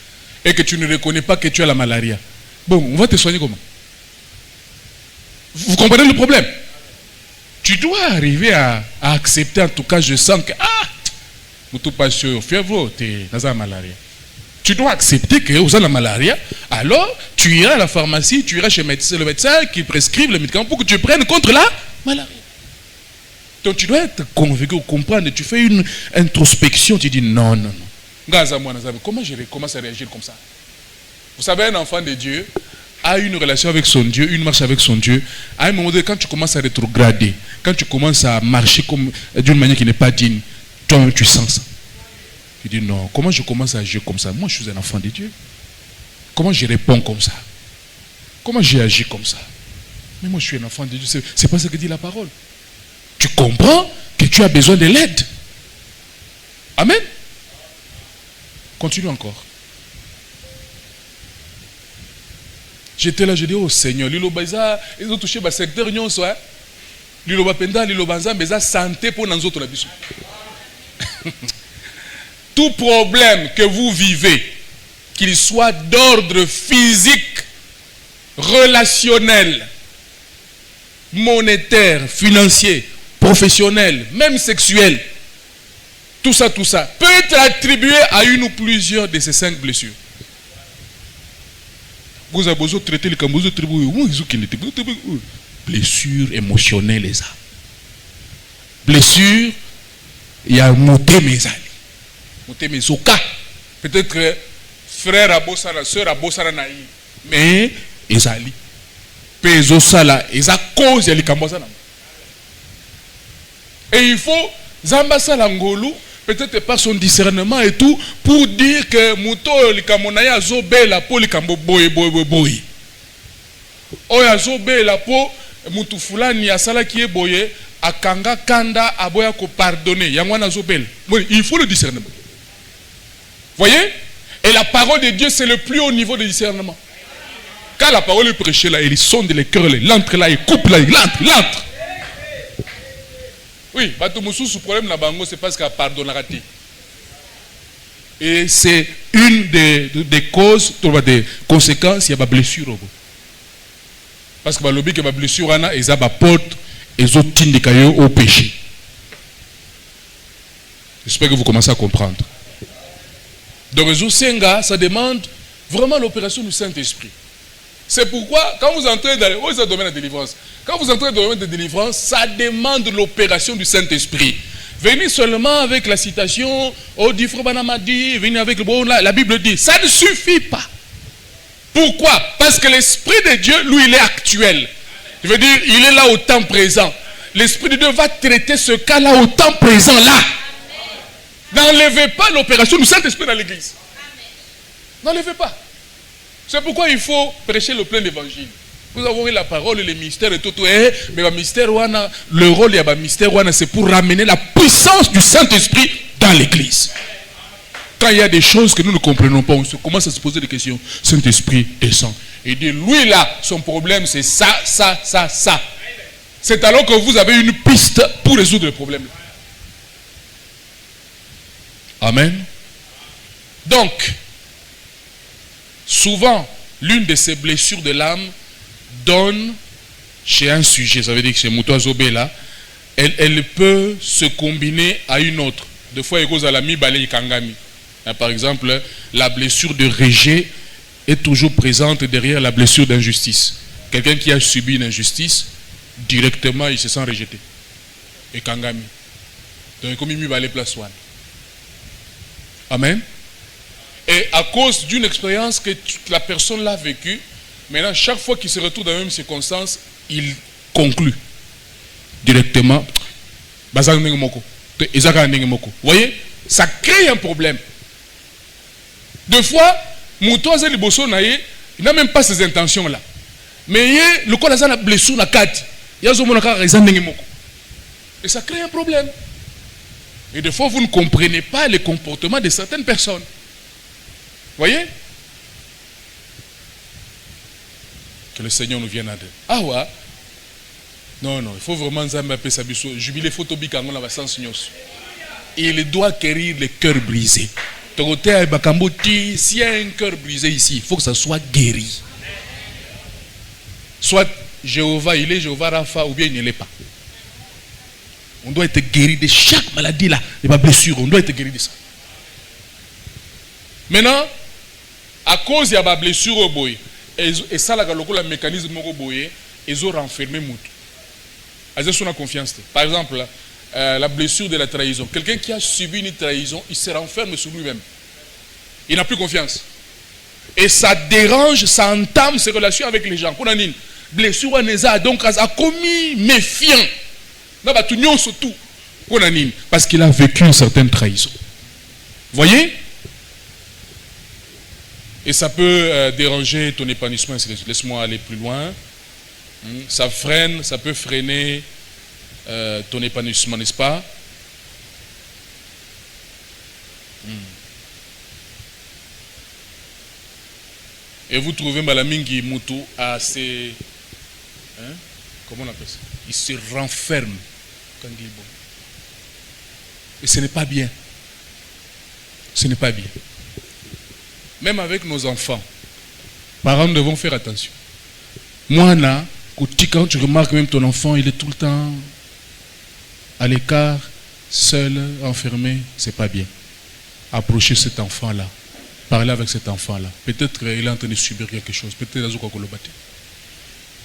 et que tu ne reconnais pas que tu as la malaria, bon, on va te soigner comment? Vous comprenez le problème? Tu dois arriver à accepter, en tout cas, je sens que, tu pas sûr, fièvre, tu es dans la malaria. Tu dois accepter que vous avez la malaria, alors tu iras à la pharmacie, tu iras chez le médecin qui prescrive le médicament pour que tu prennes contre la malaria. Donc tu dois être convaincu, comprendre, tu fais une introspection, tu dis non, non, non. Comment je commence à réagir comme ça? Vous savez, un enfant de Dieu a une relation avec son Dieu, une marche avec son Dieu. À un moment donné, quand tu commences à rétrograder, quand tu commences à marcher d'une manière qui n'est pas digne, toi-même tu sens ça. Tu dis non, comment je commence à agir comme ça? Moi je suis un enfant de Dieu. Comment je réponds comme ça? Comment j'ai agi comme ça? Mais moi je suis un enfant de Dieu, c'est pas ce que dit la parole. Tu comprends que tu as besoin de l'aide. Amen. Continue encore. J'étais là, je dis, oh Seigneur, ils ont touché le secteur, ils ont santé pour nous autres. Tout problème que vous vivez, qu'il soit d'ordre physique, relationnel, monétaire, financier, professionnel, même sexuel, tout ça peut être attribué à une ou plusieurs de ces 5 blessures. Vous avez besoin de traiter les cambouzos, blessures émotionnelles, les âmes. Blessures, il y a monté mes amis. Monté mes oka. Peut-être que frère a bossé la soeur a bossé la naï. Mais, ils allaient. Peso sala, ils a cause de l'icambosa. Et il faut, Zamba Salangolu, peut-être par son discernement et tout, pour dire que Mouto l'ikamonaya zobe la po l'ikambo boy. Oya zobe la po, Moutou fulani asala qui est boye, akanga kanda aboya ko pardonner. Yangwana zobel. Il faut le discernement. Voyez? Et la parole de Dieu, c'est le plus haut niveau de discernement. Quand la parole est prêchée là, il sonde les cœurs, il entre là, il coupe là, il entre. Oui, ce problème c'est parce qu'il pardonne la raté. Et c'est une des causes, des conséquences, il y a des blessures. Parce que la blessure, il y a des portes, ils ont indiqué au péché. J'espère que vous commencez à comprendre. Donc, ça demande vraiment l'opération du Saint-Esprit. C'est pourquoi, quand vous entrez dans le domaine de délivrance, ça demande l'opération du Saint-Esprit. Venez seulement avec la citation, venez avec la Bible dit, ça ne suffit pas. Pourquoi? Parce que l'Esprit de Dieu, lui, il est actuel. Je veux dire, il est là au temps présent. l'Esprit de Dieu va traiter ce cas-là au temps présent là. N'enlevez pas l'opération du Saint-Esprit dans l'église. N'enlevez pas. C'est pourquoi il faut prêcher le plein d'évangile. Vous avez la parole, les mystères et tout. Mais le rôle du mystère, c'est pour ramener la puissance du Saint-Esprit dans l'église. Quand il y a des choses que nous ne comprenons pas, on commence à se poser des questions. Saint-Esprit descend. Et dit, lui là, son problème c'est ça, ça, ça, ça. C'est alors que vous avez une piste pour résoudre le problème. Amen. Donc, souvent, l'une de ces blessures de l'âme donne chez un sujet, ça veut dire que chez Moutoua Zobé là, elle peut se combiner à une autre. Des fois, il y a l'ami Balé Kangami. Par exemple, la blessure de rejet est toujours présente derrière la blessure d'injustice. Quelqu'un qui a subi une injustice, directement, il se sent rejeté. Et Kangami. Donc, comme il va aller place one. Amen. Et à cause d'une expérience que la personne l'a vécue, maintenant, chaque fois qu'il se retrouve dans la même circonstance, il conclut directement. Vous voyez, ça crée un problème. Deux fois, Moutoua Zeliboso il n'a même pas ces intentions-là. Mais le corps a la blessure na kati. Et ça crée un problème. Et des fois, vous ne comprenez pas les comportements de certaines personnes. Voyez? Que le Seigneur nous vienne à deux. Ah ouais? Non, il faut vraiment appeler ça jubilé photobique en la sens. Il doit guérir les cœurs brisés. S'il y a un cœur brisé ici, il faut que ça soit guéri. Soit Jéhovah, il est Jéhovah Rapha, ou bien il ne l'est pas. On doit être guéri de chaque maladie là, de ma blessure, on doit être guéri de ça. Maintenant, à cause de ma blessure au boy, et ça, le mécanisme au boy, ils ont renfermé Moutou. Ils ont confiance. Par exemple, la blessure de la trahison. Quelqu'un qui a subi une trahison, il se renferme sur lui-même. Il n'a plus confiance. Et ça dérange, ça entame ses relations avec les gens. Blessure donc a commis méfiant. Surtout. Parce qu'il a vécu une certaine trahison. Voyez? Et ça peut déranger ton épanouissement. Laisse-moi aller plus loin. Ça freine, ça peut freiner ton épanouissement, n'est-ce pas? Et vous trouvez Malamingi Moutou assez... comment on appelle ça? Il se renferme quand il est bon. Et ce n'est pas bien. Ce n'est pas bien. Même avec nos enfants, parents, nous devons faire attention. Moi, là, quand tu remarques même ton enfant, il est tout le temps à l'écart, seul, enfermé, c'est pas bien. Approchez cet enfant-là. Parlez avec cet enfant-là. Peut-être qu'il est en train de subir quelque chose. Peut-être qu'il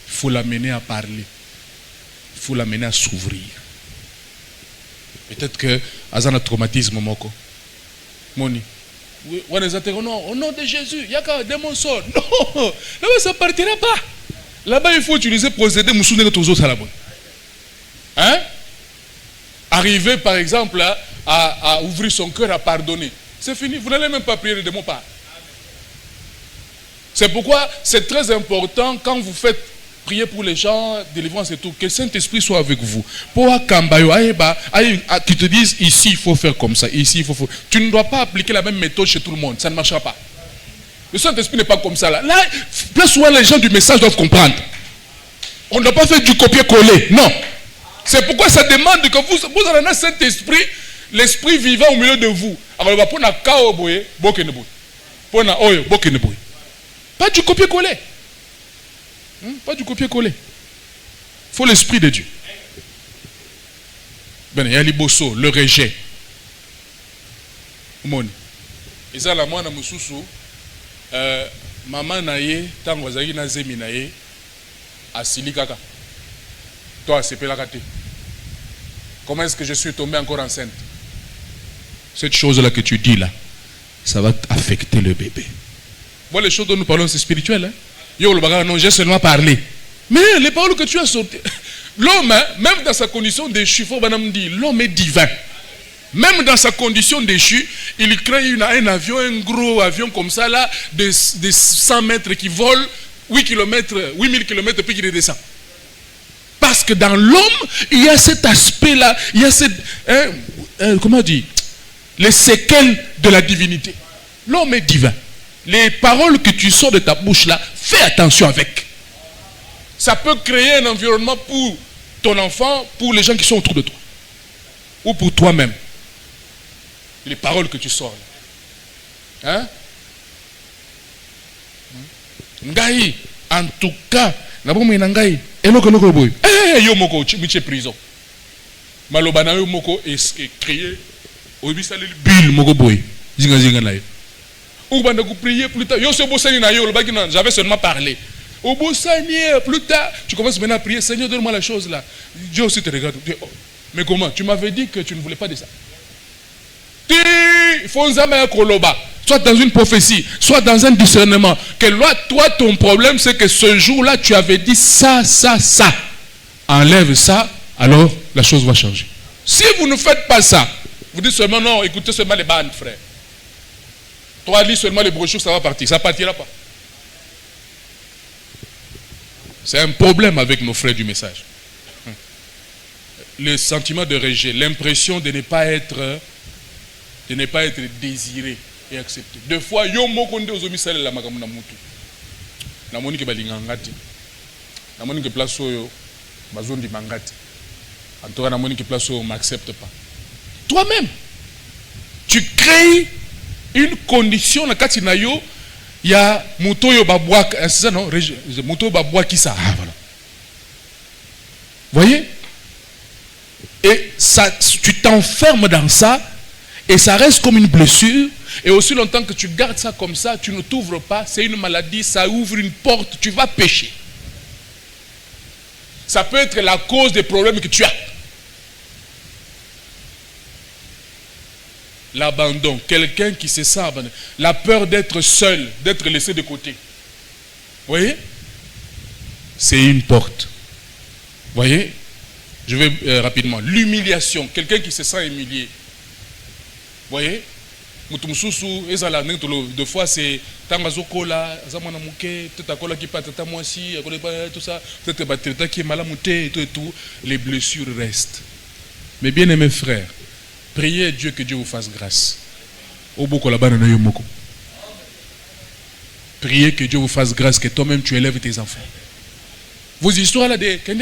il faut l'amener à parler. Il faut l'amener à s'ouvrir. Peut-être qu'il a un traumatisme. Moni. On les interrompt. Non, au nom de Jésus, il y a qu'un démon sort. Non, là-bas ça ne partira pas. Là-bas il faut utiliser procédé Moussouné de autres à la bonne. Hein? Arriver par exemple à ouvrir son cœur, à pardonner. C'est fini, vous n'allez même pas prier le démon pas. C'est pourquoi c'est très important quand vous faites prier pour les gens, délivrance et tout, que le Saint-Esprit soit avec vous. Pour qu'ils te disent ici il faut faire comme ça, ici il faut faire. Tu ne dois pas appliquer la même méthode chez tout le monde, ça ne marchera pas. Le Saint-Esprit n'est pas comme ça là. Là, plus souvent les gens du message doivent comprendre. On ne doit pas faire du copier-coller, non. C'est pourquoi ça demande que vous avez un Saint-Esprit, l'Esprit vivant au milieu de vous. Alors, pour na kao boye, pour na oyo, pas du copier-coller. Pas du copier-coller. Il faut l'Esprit de Dieu. Ben, il y a l'ibosso, le rejet. Moni. Et ça, la moine mususu, maman naye, tango wazaki na zemi naye, asili kaka. Toi, c'est pelakate. Comment est-ce que je suis tombé encore enceinte? Cette chose-là que tu dis là, ça va affecter le bébé. Bon, les choses dont nous parlons, c'est spirituel. Hein? Yo, le bagarre, non, j'ai seulement parlé. Mais les paroles que tu as sorties, L'homme, même dans sa condition déchue, l'homme est divin. Même dans sa condition déchue, il crée un avion, un gros avion comme ça, là, de 100 mètres qui vole 8000 km, puis qui redescend. Parce que dans l'homme, il y a cet aspect-là, il y a cette, comment dire, les séquelles de la divinité. L'homme est divin. Les paroles que tu sors de ta bouche là, fais attention avec. Ça peut créer un environnement pour ton enfant, pour les gens qui sont autour de toi. Ou pour toi-même. Les paroles que tu sors là. Hein? Ngai, en tout cas, Ngai, yo moko, tu prison. Malobana yo moko est créé. Obisa le bill moko boy. Zinga na yo. Ou bande ko prier plus tard. Yo se bossani na yo, j'avais seulement parlé. Au bossani plus tard, tu commences maintenant à prier, Seigneur donne-moi la chose là. Dieu aussi te regarde. Oh, mais comment? Tu m'avais dit que tu ne voulais pas de ça. Il faut soit dans une prophétie, soit dans un discernement. Que toi, ton problème, c'est que ce jour-là, tu avais dit ça, ça, ça. Enlève ça, alors la chose va changer. Si vous ne faites pas ça, vous dites seulement non, écoutez seulement les bandes, frère. Toi, lis seulement les brochures, ça va partir. Ça ne partira pas. C'est un problème avec nos frères du message. Le sentiment de rejet, l'impression de ne pas être désiré et accepté. Deux fois, yo mokonde ozomisala la makambo na mutu. Na moni ke balinganga te. Na moni ke place oyo bazondi mangati. En tout cas, na moni ke place oyo m'accepte pas. Toi-même, tu crées une condition na kati na yo ya muto yo babwa, c'est ça non? Muto babwa qui ça. Ah voilà. Voyez? Et ça, tu t'enfermes dans ça. Et ça reste comme une blessure. Et aussi longtemps que tu gardes ça comme ça, tu ne t'ouvres pas. C'est une maladie, ça ouvre une porte, tu vas pécher. Ça peut être la cause des problèmes que tu as. L'abandon, quelqu'un qui se sent abandonné. La peur d'être seul, d'être laissé de côté. Vous voyez? C'est une porte. Vous voyez? Je vais rapidement. L'humiliation, quelqu'un qui se sent humilié. Vous voyez? Deux fois c'est Tangazokola, Zamana Mouké, Tetakola qui part à moi si, tout ça, peut-être Batreta qui est malamouté et tout. Les blessures restent. Mais bien aimés frères, priez Dieu que Dieu vous fasse grâce. Priez que Dieu vous fasse grâce, que toi-même tu élèves tes enfants. Vos histoires là de. Tu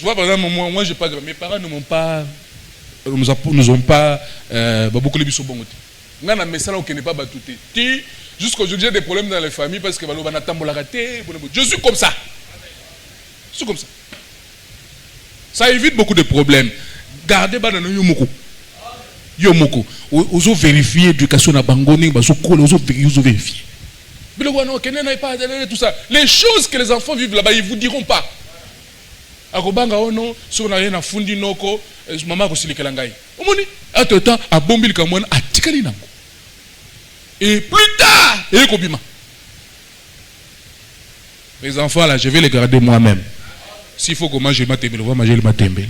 vois, par exemple, moi j'ai pas. Mes parents ne m'ont pas. Nous ont pas beaucoup de bisous bon. Jusqu'aujourd'hui, j'ai des problèmes dans les familles parce que je suis comme ça. Je suis comme ça. Ça évite beaucoup de problèmes. Gardez banano yomoko. Yomoko. Ozo vérifier l'éducation na bangoni, bazo vérifier. Tout ça. Les choses que les enfants vivent là-bas, ils ne vous diront pas. Akobanga ono so na yena fundi noko maman ko silikela ngai omoni atota abombil kamwana atikali nango et plus tard et kobima les enfants là je vais les garder moi-même s'il faut que manger matembele on va manger le matembele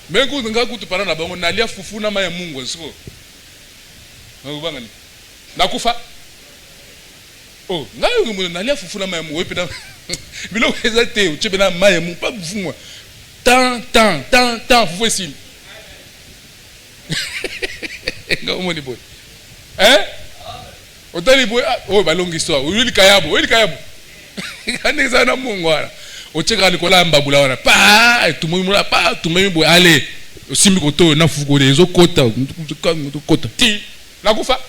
mais quand nga kutu parana bango nalia fufu na maya mungu siko ngobanga ni nakufa oh ngayo nalia fufu na maya mungu epeda bilo ezate tu bena maya mungu pas bufungwa tant vous voici ngomoni boy hein otali boy oh ba longue histoire oui kayabo kane za na mungu ara ocheka likola mbabula wana pa tumumula pa tumemi boy allez osimbi koto na fuko rezo kota ti nakufa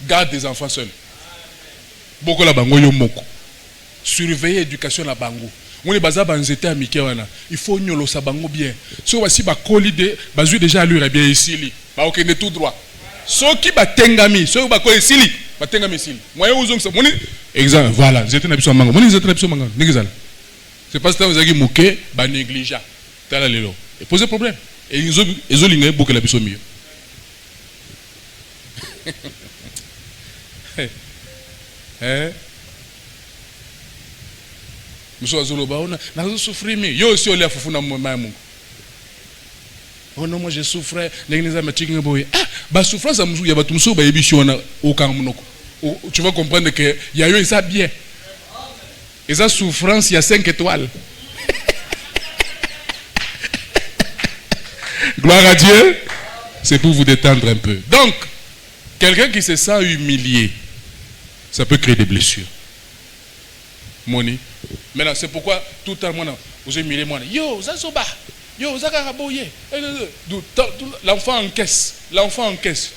garde des enfants seuls boko la bango yo moko surveiller éducation la bango on baza banzete amike wana il faut nyolo sa bango bien so basi ba kolide bazui déjà allure bien ici ba okende tout droit so ki batengami so ba ko ici batengami ici moyen uzong sa moni exemple voilà zete na biso manga moni zete na biso manga ningizala c'est parce que vous avez moqué ba négligent tala lelo et poser problème et ils ont lingé beaucoup la biso mieux Monsieur Azoloba, on a souffert, mais yo aussi, on a fait un oh non, moi je souffrais. Ah, souffrance, il y a tout ça, tu vas comprendre qu'il y a eu ça bien. Et ça, souffrance, il y a 5 étoiles. Gloire à Dieu. C'est pour vous détendre un peu. Donc, quelqu'un qui se sent humilié, ça peut créer des blessures. Moni. Maintenant, c'est pourquoi tout le monde, vous humiliez moi. Yo, ça soba. Yo, ça karaboye. L'enfant encaisse. L'enfant encaisse.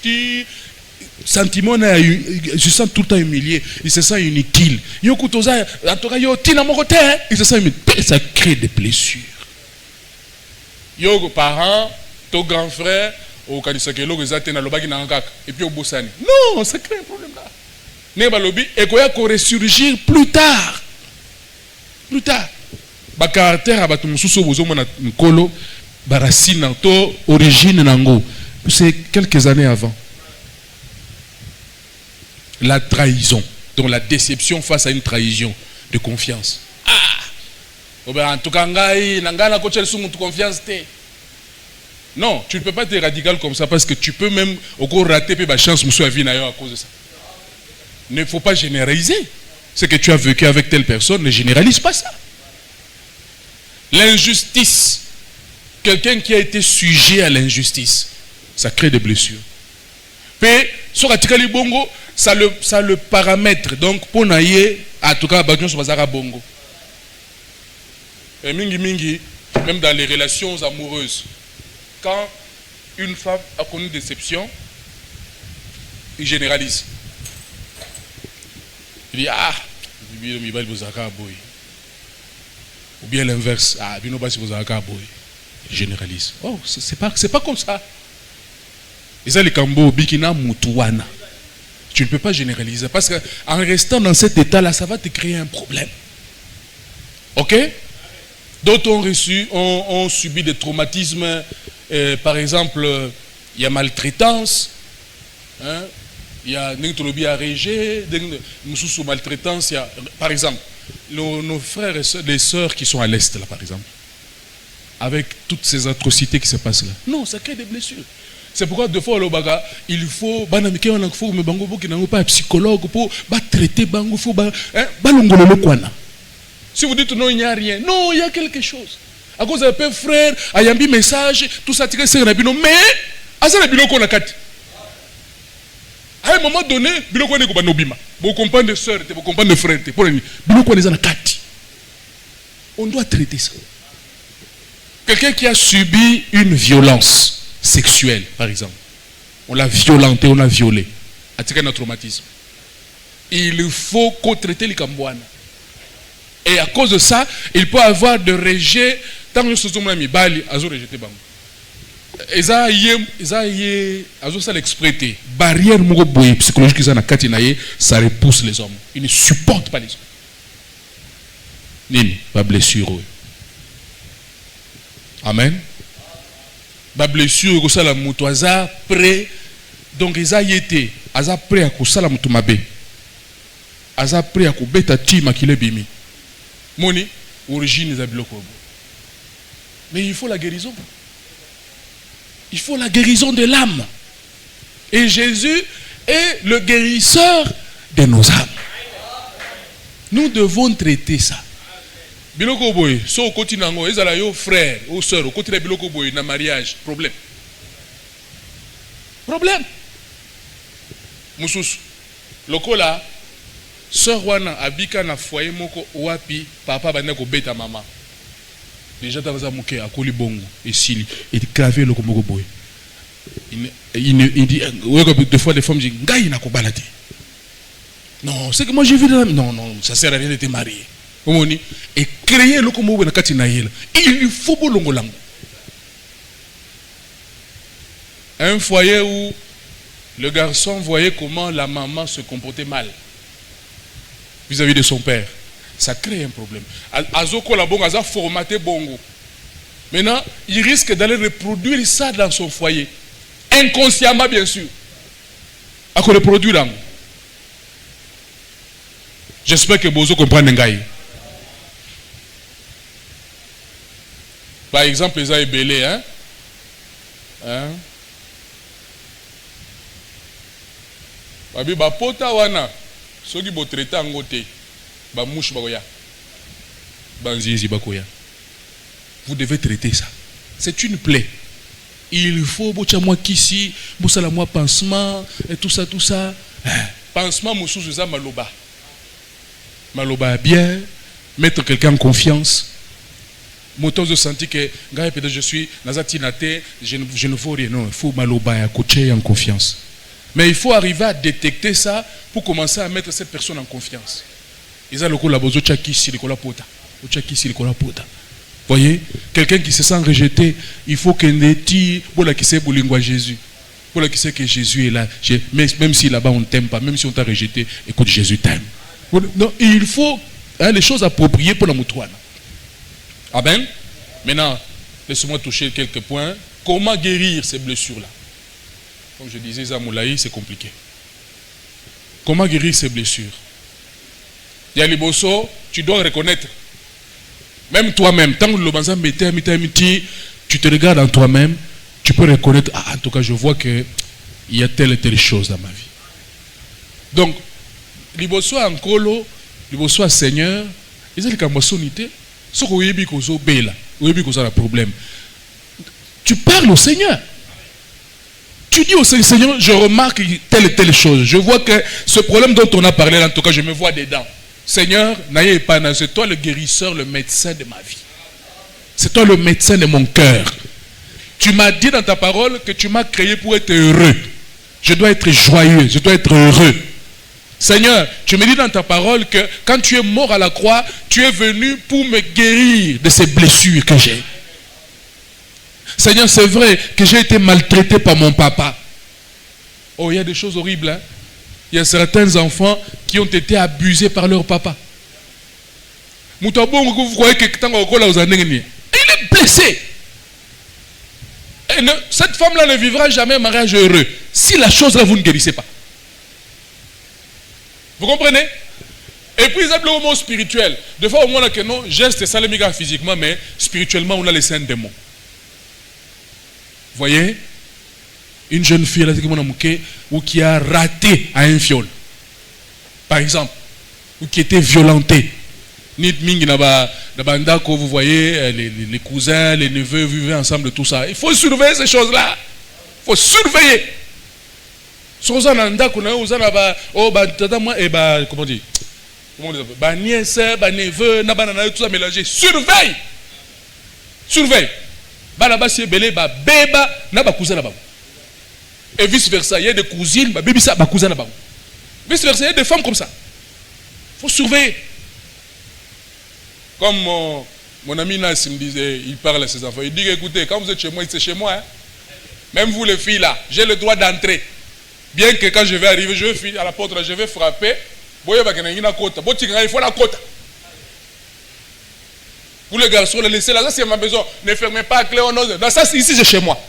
Sentiment, je sens tout le temps humilié. Il se sent inutile. Yo, kutoza, en tout cas, yo, tina mon côté. Il se sent humilié. Ça crée des blessures. Yo, parents, ton grand frère, au Kanisakelo, et puis au Bossani. Non, ça crée un problème là. Nebalobi, et quoi qu'on ressurgir plus tard. Plus tard. Ba caractère abatou mususu bozomo na nkolo barasine to origine nango. C'est quelques années avant. La trahison, donc la déception face à une trahison de confiance. Ah. En tout cas, nangana ko chel sungu confiance te. Non, tu ne peux pas être radical comme ça parce que tu peux même encore rater la chance à vie à cause de ça. Il ne faut pas généraliser. Ce que tu as vécu avec telle personne, ne généralise pas ça. L'injustice, quelqu'un qui a été sujet à l'injustice, ça crée des blessures. Puis, sur Atikali Bongo, ça le paramètre. Donc, pour naïe, en tout cas, Bagnon Bazara Bongo. Et mingi, même dans les relations amoureuses, quand une femme a connu une déception, il généralise. Il dit, ah, ou bien l'inverse, ah, il généralise. Oh, c'est pas comme ça. Et ça, les Kambo, Bikina, Moutouana. Tu ne peux pas généraliser parce qu'en restant dans cet état-là, ça va te créer un problème. Ok? D'autres ont subi des traumatismes. Par exemple, il y a maltraitance, hein? Il y a Nintolobi Arégé, sous maltraitance. Par exemple, nos frères et soeurs, les sœurs qui sont à l'Est, là, par exemple, avec toutes ces atrocités qui se passent là. Non, ça crée des blessures. C'est pourquoi, deux fois, il faut pas psychologue pour traiter bango, si vous dites non, il n'y a rien. Non, il y a quelque chose. À cause d'un peu frère, il y a un message, tout ça, mais à ça, à un moment donné, vous comprenez de soeurs, vous comprenez de frères, on doit traiter ça. Quelqu'un qui a subi une violence sexuelle, par exemple, on l'a violenté, on l'a violé, a tiré un traumatisme. Il faut traiter les Kambouana. Et à cause de ça, il peut avoir de rejet. Tant que nous sommes mis Bali, Azo rejeté Bango. Ça l'exprété. Barrière psychologique qui na Katinaye, ça repousse les hommes. Ils ne supportent pas les hommes. Nini, pas blessure. Amen. Ba blessure, ça la moutoisa prêt. Donc ils a été, aza prêt à ko sala mutumabe. Aza prêt à ko beta tima kile bimi. Moni, origine des biloko. Mais il faut la guérison. Il faut la guérison de l'âme. Et Jésus est le guérisseur de nos âmes. Nous devons traiter ça. Biloko boy, so côté nango, ezala yo frère ou sœur, au côté de biloko boy na mariage, problème. Problème. Musus. Lokola sœur wana abika na foyer moko wapi papa bana ko beta mama. Déjà dans un mouké à Kolibongo et Sili et gravé le komoko boy. Il dit deux fois les femmes disent ngai na ko balade. Non, c'est que moi j'ai vu non ça sert à rien d'être marié. Et créer le komoko na kati na yela. Il faut bolongo lango. Un foyer où le garçon voyait comment la maman se comportait mal vis-à-vis de son père. Ça crée un problème. Azoko la bongo, aza formaté bongo. Maintenant, il risque d'aller reproduire ça dans son foyer. Inconsciemment, bien sûr. À quoi reproduire là. J'espère que Bozo comprend Nengaï. Par exemple, les aébélés, hein? Babi ba pota wana soki bo traiter angote ba mouche bakoya banzizi bakoya. Vous devez traiter ça. C'est une plaie. Il faut bocha moi kisi, bosala moi pansement et tout ça. Pansement mususu za maloba. Maloba bien, mettre quelqu'un en confiance. Motos de sentir que peut-être je suis nazatinate, je ne vaux rien. Non, il faut maloba ya coacher en confiance. Mais il faut arriver à détecter ça pour commencer à mettre cette personne en confiance. Ils ont le coup la bozo chakisi le kola pota. Chakisi le kola pota. Voyez, quelqu'un qui se sent rejeté, il faut qu'il dit voilà qui sait boulingwa Jésus. Voilà qui sait que Jésus est là. Même si là-bas on ne t'aime pas, même si on t'a rejeté, écoute, Jésus t'aime. Non, il faut les choses appropriées pour la moutouane. Amen. Maintenant, laissez-moi toucher quelques points. Comment guérir ces blessures-là? Comme je disais, Zamoulaï, c'est compliqué. Comment guérir ces blessures? Yaliboso, tu dois reconnaître. Même toi-même, tant que le banza tu te regardes en toi-même, tu peux reconnaître, en tout cas, je vois qu'il y a telle et telle chose dans ma vie. Donc, liboso en colo, liboso Seigneur, ils ont les camossonités, ce qu'on y a problème. Tu parles au Seigneur. Tu dis au Seigneur, je remarque telle et telle chose. Je vois que ce problème dont on a parlé, en tout cas, je me vois dedans. Seigneur, c'est toi le guérisseur, le médecin de ma vie. C'est toi le médecin de mon cœur. Tu m'as dit dans ta parole que tu m'as créé pour être heureux. Je dois être joyeux, je dois être heureux. Seigneur, tu me dis dans ta parole que quand tu es mort à la croix, tu es venu pour me guérir de ces blessures que j'ai. Seigneur, c'est vrai que j'ai été maltraité par mon papa. Oh, il y a des choses horribles. Hein? Il y a certains enfants qui ont été abusés par leur papa. Vous croyez que il est blessé. Et cette femme-là ne vivra jamais un mariage heureux si la chose-là vous ne guérissez pas. Vous comprenez? Et puis ils appellent au mot spirituel. Des fois, au moins, que non, geste, ça le physiquement, mais spirituellement, on a laissé un démon. Vous voyez? Une jeune fille là, ou qui a raté à un viol, par exemple, ou qui était violentée. Vous voyez, les cousins, les neveux vivaient ensemble, tout ça. Il faut surveiller ces choses-là. Il faut surveiller. Comment dire? Nièce, neveu, tout ça mélangé. Surveille. Surveille. Et vice versa, il y a des cousines, vice versa, il y a des femmes comme ça. Il faut surveiller. Comme mon ami Nassim disait, il parle à ses enfants, il dit écoutez, quand vous êtes chez moi, c'est chez moi. Hein? Même vous les filles là, j'ai le droit d'entrer. Bien que quand je vais arriver, je vais à la porte, là, je vais frapper. Il faut la côte. Pour les garçons, les laisser là, ça c'est ma maison. Ne fermez pas la clé en ose. Ça, ici c'est chez moi.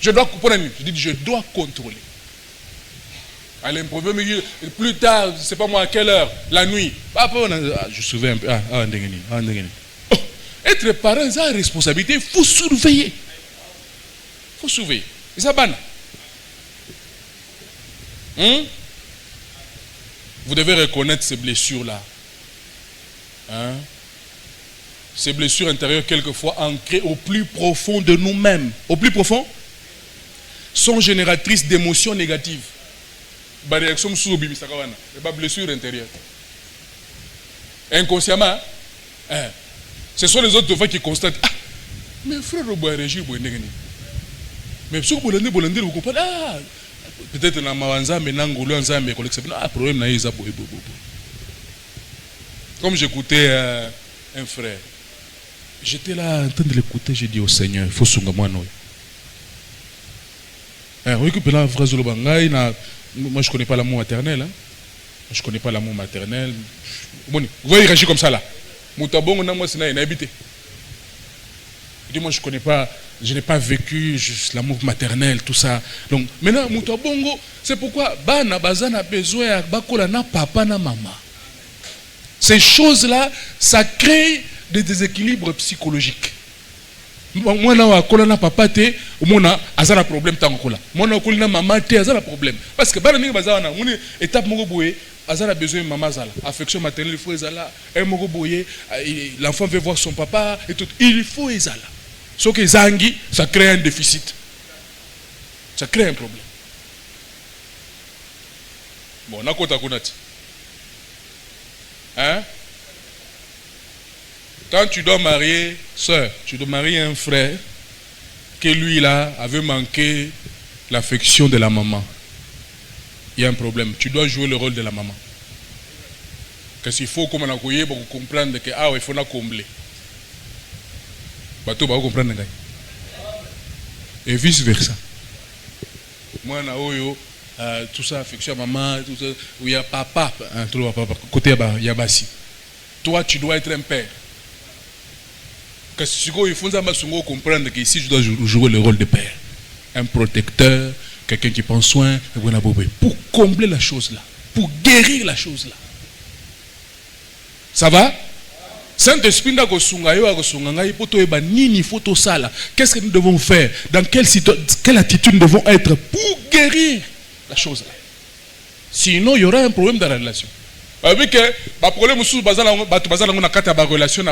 Je dois comprendre. Je dis, je dois contrôler. À l'improviste, mais plus tard, je ne sais pas moi à quelle heure, la nuit. Je souviens un peu. Oh, être parent, c'est une responsabilité. Il faut surveiller. Il faut surveiller. Et ça banne. Vous devez reconnaître ces blessures-là. Ces blessures intérieures, quelquefois ancrées au plus profond de nous-mêmes. Au plus profond, sont génératrices d'émotions négatives. Blessure intérieure. Inconsciemment, ce sont les autres fois qui constatent. Ah, mais frère, mais si vous comprenez, ah, peut-être dans Mawanza, mais dans Ngolo, mais problème na isa boy. Comme j'écoutais un frère, j'étais là en train de l'écouter, j'ai dit au Seigneur, il faut sunga moi nous. Moi je connais pas l'amour maternel. Hein. Je connais pas l'amour maternel. Bon, vous voyez, il réagit comme ça là. Moutabongo na moi c'est na habité. Moi je connais pas, je n'ai pas vécu l'amour maternel, tout ça. Donc maintenant Moutabongo, c'est pourquoi bana bazana besoin ya bakola na papa na maman. Ces choses là, ça crée des déséquilibres psychologiques. Moi na wakola na papa te, mona azana problème tant kola. Moi na kola na maman te azana problème. Parce que bana ninga bazana, moni étape moko boye, azana besoin de maman zala, affection maternelle il faut ezala, un moko boye, l'enfant veut voir son papa et tout, il faut ezala. Sauf que zangi, ça crée un déficit. Ça crée un problème. Bon, on a quoi t'as. Hein? Quand tu dois marier, soeur, tu dois marier un frère que lui là avait manqué l'affection de la maman. Il y a un problème. Tu dois jouer le rôle de la maman. Parce qu'il faut comme on a couillé pour comprendre que il faut la combler. Bateau va comprendre. Et vice versa. Moi na oyo tout ça affection à maman, tout ça où il y a papa, côté il y a basi. Toi tu dois être un père. Parce que il faut comprendre qu'ici je dois jouer le rôle de père, un protecteur, quelqu'un qui prend soin, pour combler la chose là, pour guérir la chose là. Ça va? Saint-Esprit n'a pas qu'est-ce que nous devons faire? Dans quelle attitude nous devons être pour guérir la chose là? Sinon, il y aura un problème dans la relation. Parce que le problème c'est que la relation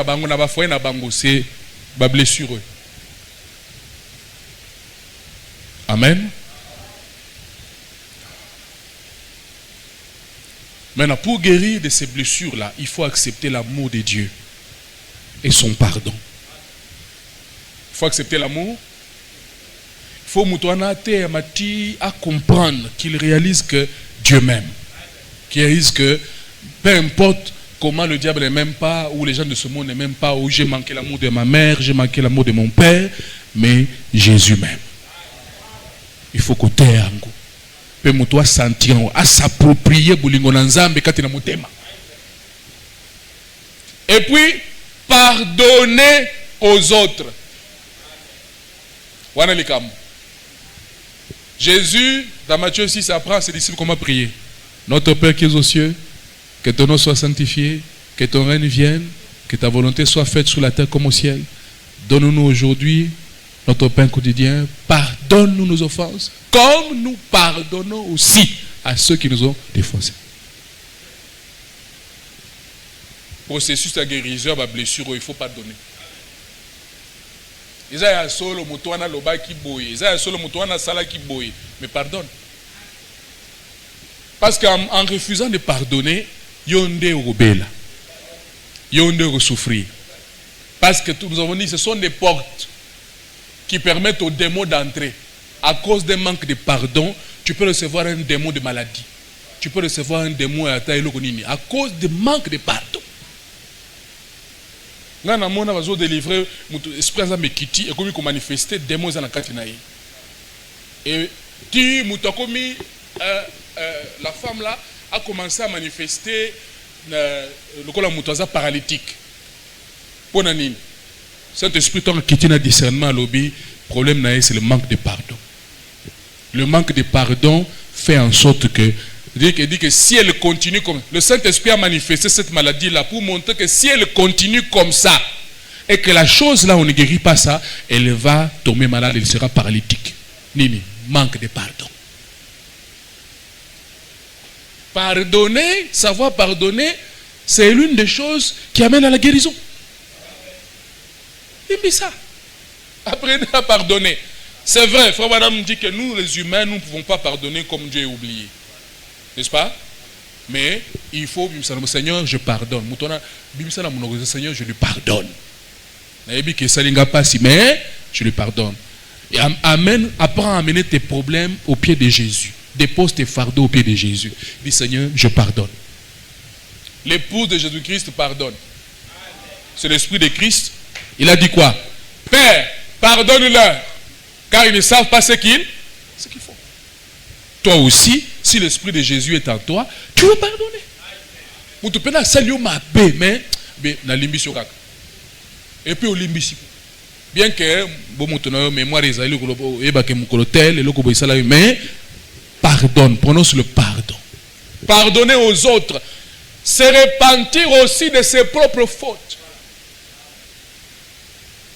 c'est la blessure. Amen. Maintenant, pour guérir de ces blessures-là, il faut accepter l'amour de Dieu et son pardon. Il faut accepter l'amour. Il faut à comprendre qu'il réalise que Dieu m'aime. Qu'il réalise que peu importe comment le diable ne m'aime pas, ou les gens de ce monde ne m'aiment pas, ou j'ai manqué l'amour de ma mère, j'ai manqué l'amour de mon père, mais Jésus m'aime. Il faut que tu aies un goût. Peut sentir à s'approprier bolingo nanzambe katina motema. Et puis pardonner aux autres. Wana likam. Jésus dans Matthieu 6 apprend à ses disciples comment prier. Notre Père qui es aux cieux, que ton nom soit sanctifié, que ton règne vienne, que ta volonté soit faite sur la terre comme au ciel. Donne-nous aujourd'hui notre pain quotidien, pardonne-nous nos offenses, comme nous pardonnons aussi à ceux qui nous ont défoncés. Processus de guérison, la blessure, il faut pardonner. Isaïe solo mutuana loba ki boye, Isaïe solo mutuana sala ki boye, mais pardonne. Parce qu'en refusant de pardonner, yonde obéla, yonde souffrir. Parce que nous avons dit, ce sont des portes qui permettent aux démons d'entrer. À cause d'un manque de pardon, tu peux recevoir un démon de maladie. Tu peux recevoir un démon à cause du manque de pardon. Quand on a délivré, l'esprit a quitté et comme il manifesté des démons dans la katinaï. Et la femme là a commencé à manifester le paralytique. Pour Nanine. Saint-Esprit a quitté le discernement à l'obé. Le problème c'est le manque de pardon. Le manque de pardon fait en sorte que dit que si elle continue comme le Saint-Esprit a manifesté cette maladie là pour montrer que si elle continue comme ça et que la chose là on ne guérit pas ça, elle va tomber malade, elle sera paralytique. Nini, manque de pardon. Pardonner, savoir pardonner, c'est l'une des choses qui amène à la guérison. Et puis ça, apprenez à pardonner. C'est vrai, frère madame dit que nous les humains, nous ne pouvons pas pardonner comme Dieu est oublié. N'est-ce pas? Mais il faut, Seigneur, je pardonne. Seigneur, je lui pardonne. Mais je lui pardonne. Et apprends à amener tes problèmes au pied de Jésus. Dépose tes fardeaux au pied de Jésus. Dis Seigneur, je pardonne. L'épouse de Jésus-Christ pardonne. C'est l'esprit de Christ. Il a dit quoi? Père, pardonne-leur, car ils ne savent pas ce qu'ils font. Toi aussi, si l'esprit de Jésus est en toi, tu veux pardonner. Et puis au limbi. Bien que mémoire mais pardonne, prononce le pardon. Pardonner aux autres, se repentir aussi de ses propres fautes.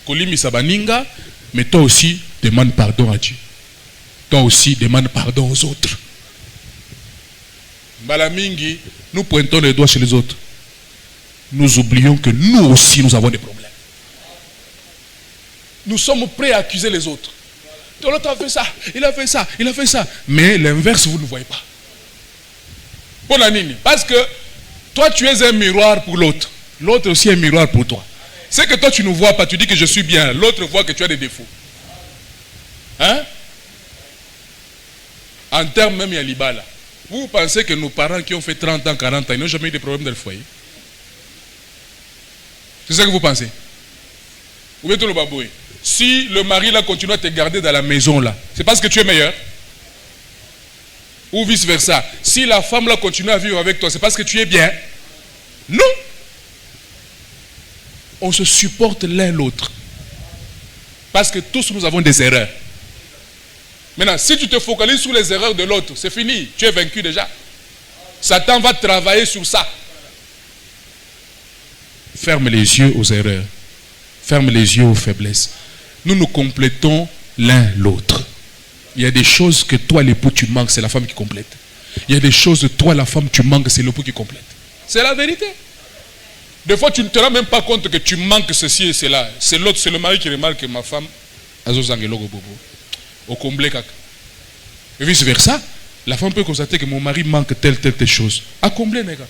kolimisa baninga, mais toi aussi, demande pardon à Dieu. Toi aussi, demande pardon aux autres. Malamingi, nous pointons les doigts chez les autres. Nous oublions que nous aussi, nous avons des problèmes. Nous sommes prêts à accuser les autres. L'autre a fait ça, il a fait ça, il a fait ça. Mais l'inverse, vous ne voyez pas. Parce que toi, tu es un miroir pour l'autre. L'autre aussi est un miroir pour toi. C'est que toi, tu ne vois pas. Tu dis que je suis bien. L'autre voit que tu as des défauts. Hein? En termes même, il y a l'Ibala. Vous pensez que nos parents qui ont fait 30 ans, 40 ans, ils n'ont jamais eu de problème dans le foyer? C'est ça que vous pensez? Vous mettez le baboué. Si le mari là continue à te garder dans la maison là, c'est parce que tu es meilleur? Ou vice versa. Si la femme là continue à vivre avec toi, c'est parce que tu es bien? Non. On se supporte l'un l'autre. Parce que tous nous avons des erreurs. Maintenant, si tu te focalises sur les erreurs de l'autre, c'est fini. Tu es vaincu déjà. Satan va travailler sur ça. Ferme les yeux aux erreurs. Ferme les yeux aux faiblesses. Nous nous complétons l'un l'autre. Il y a des choses que toi, l'époux, tu manques, c'est la femme qui complète. Il y a des choses que toi, la femme, tu manques, c'est l'époux qui complète. C'est la vérité. Des fois, tu ne te rends même pas compte que tu manques ceci et cela. C'est l'autre, c'est le mari qui remarque que ma femme a au comblé. Et vice versa, la femme peut constater que mon mari manque telle chose. À combler, les gars.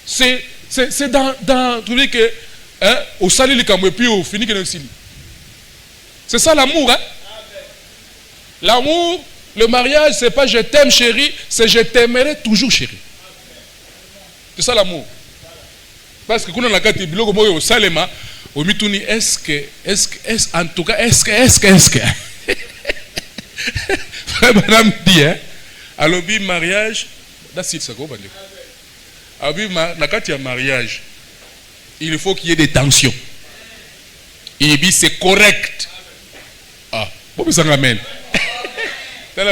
C'est dans tu dis que au salut le camou et puis au fini que le sili. C'est ça l'amour, hein? L'amour, le mariage, c'est pas je t'aime chérie, c'est je t'aimerai toujours chérie. C'est ça l'amour. Parce que quand on a quatre biloko moi au salema au mituni est-ce en tout cas est-ce que madame dit hein alors bi mariage that's it ça go bande. Abi na kati ya mariage il faut qu'il y ait des tensions. Et puis c'est correct. Ah, bon ça ramène. Dans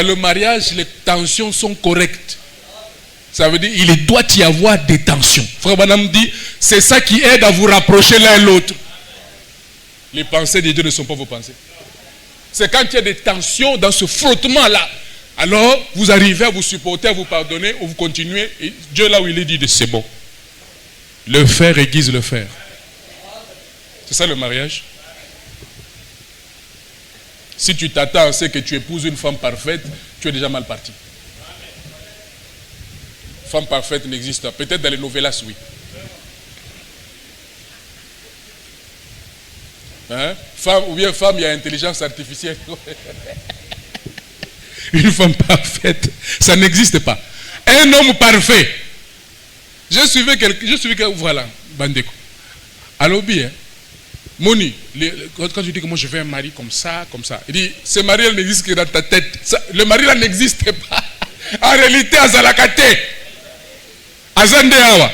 le mariage, les tensions sont correctes. Ça veut dire il doit y avoir des tensions. Frère Banam dit, c'est ça qui aide à vous rapprocher l'un l'autre. Les pensées de Dieu ne sont pas vos pensées. C'est quand il y a des tensions dans ce frottement-là. Alors, vous arrivez à vous supporter, à vous pardonner, ou vous continuez. Et Dieu, là où il est dit, c'est bon. Le fer aiguise le fer. C'est ça le mariage. Si tu t'attends à ce que tu épouses une femme parfaite, tu es déjà mal parti. Femme parfaite n'existe pas. Peut-être dans les novellas, oui. Hein? Femme, ou bien femme, il y a intelligence artificielle. Une femme parfaite, ça n'existe pas. Un homme parfait. Je suivais quelqu'un, voilà, Bandeko. Alors bien, Moni, quand tu dis que moi je veux un mari comme ça, il dit, ce mari là n'existe que dans ta tête. Le mari là n'existe pas. En réalité, Azalakate. Azande Awa.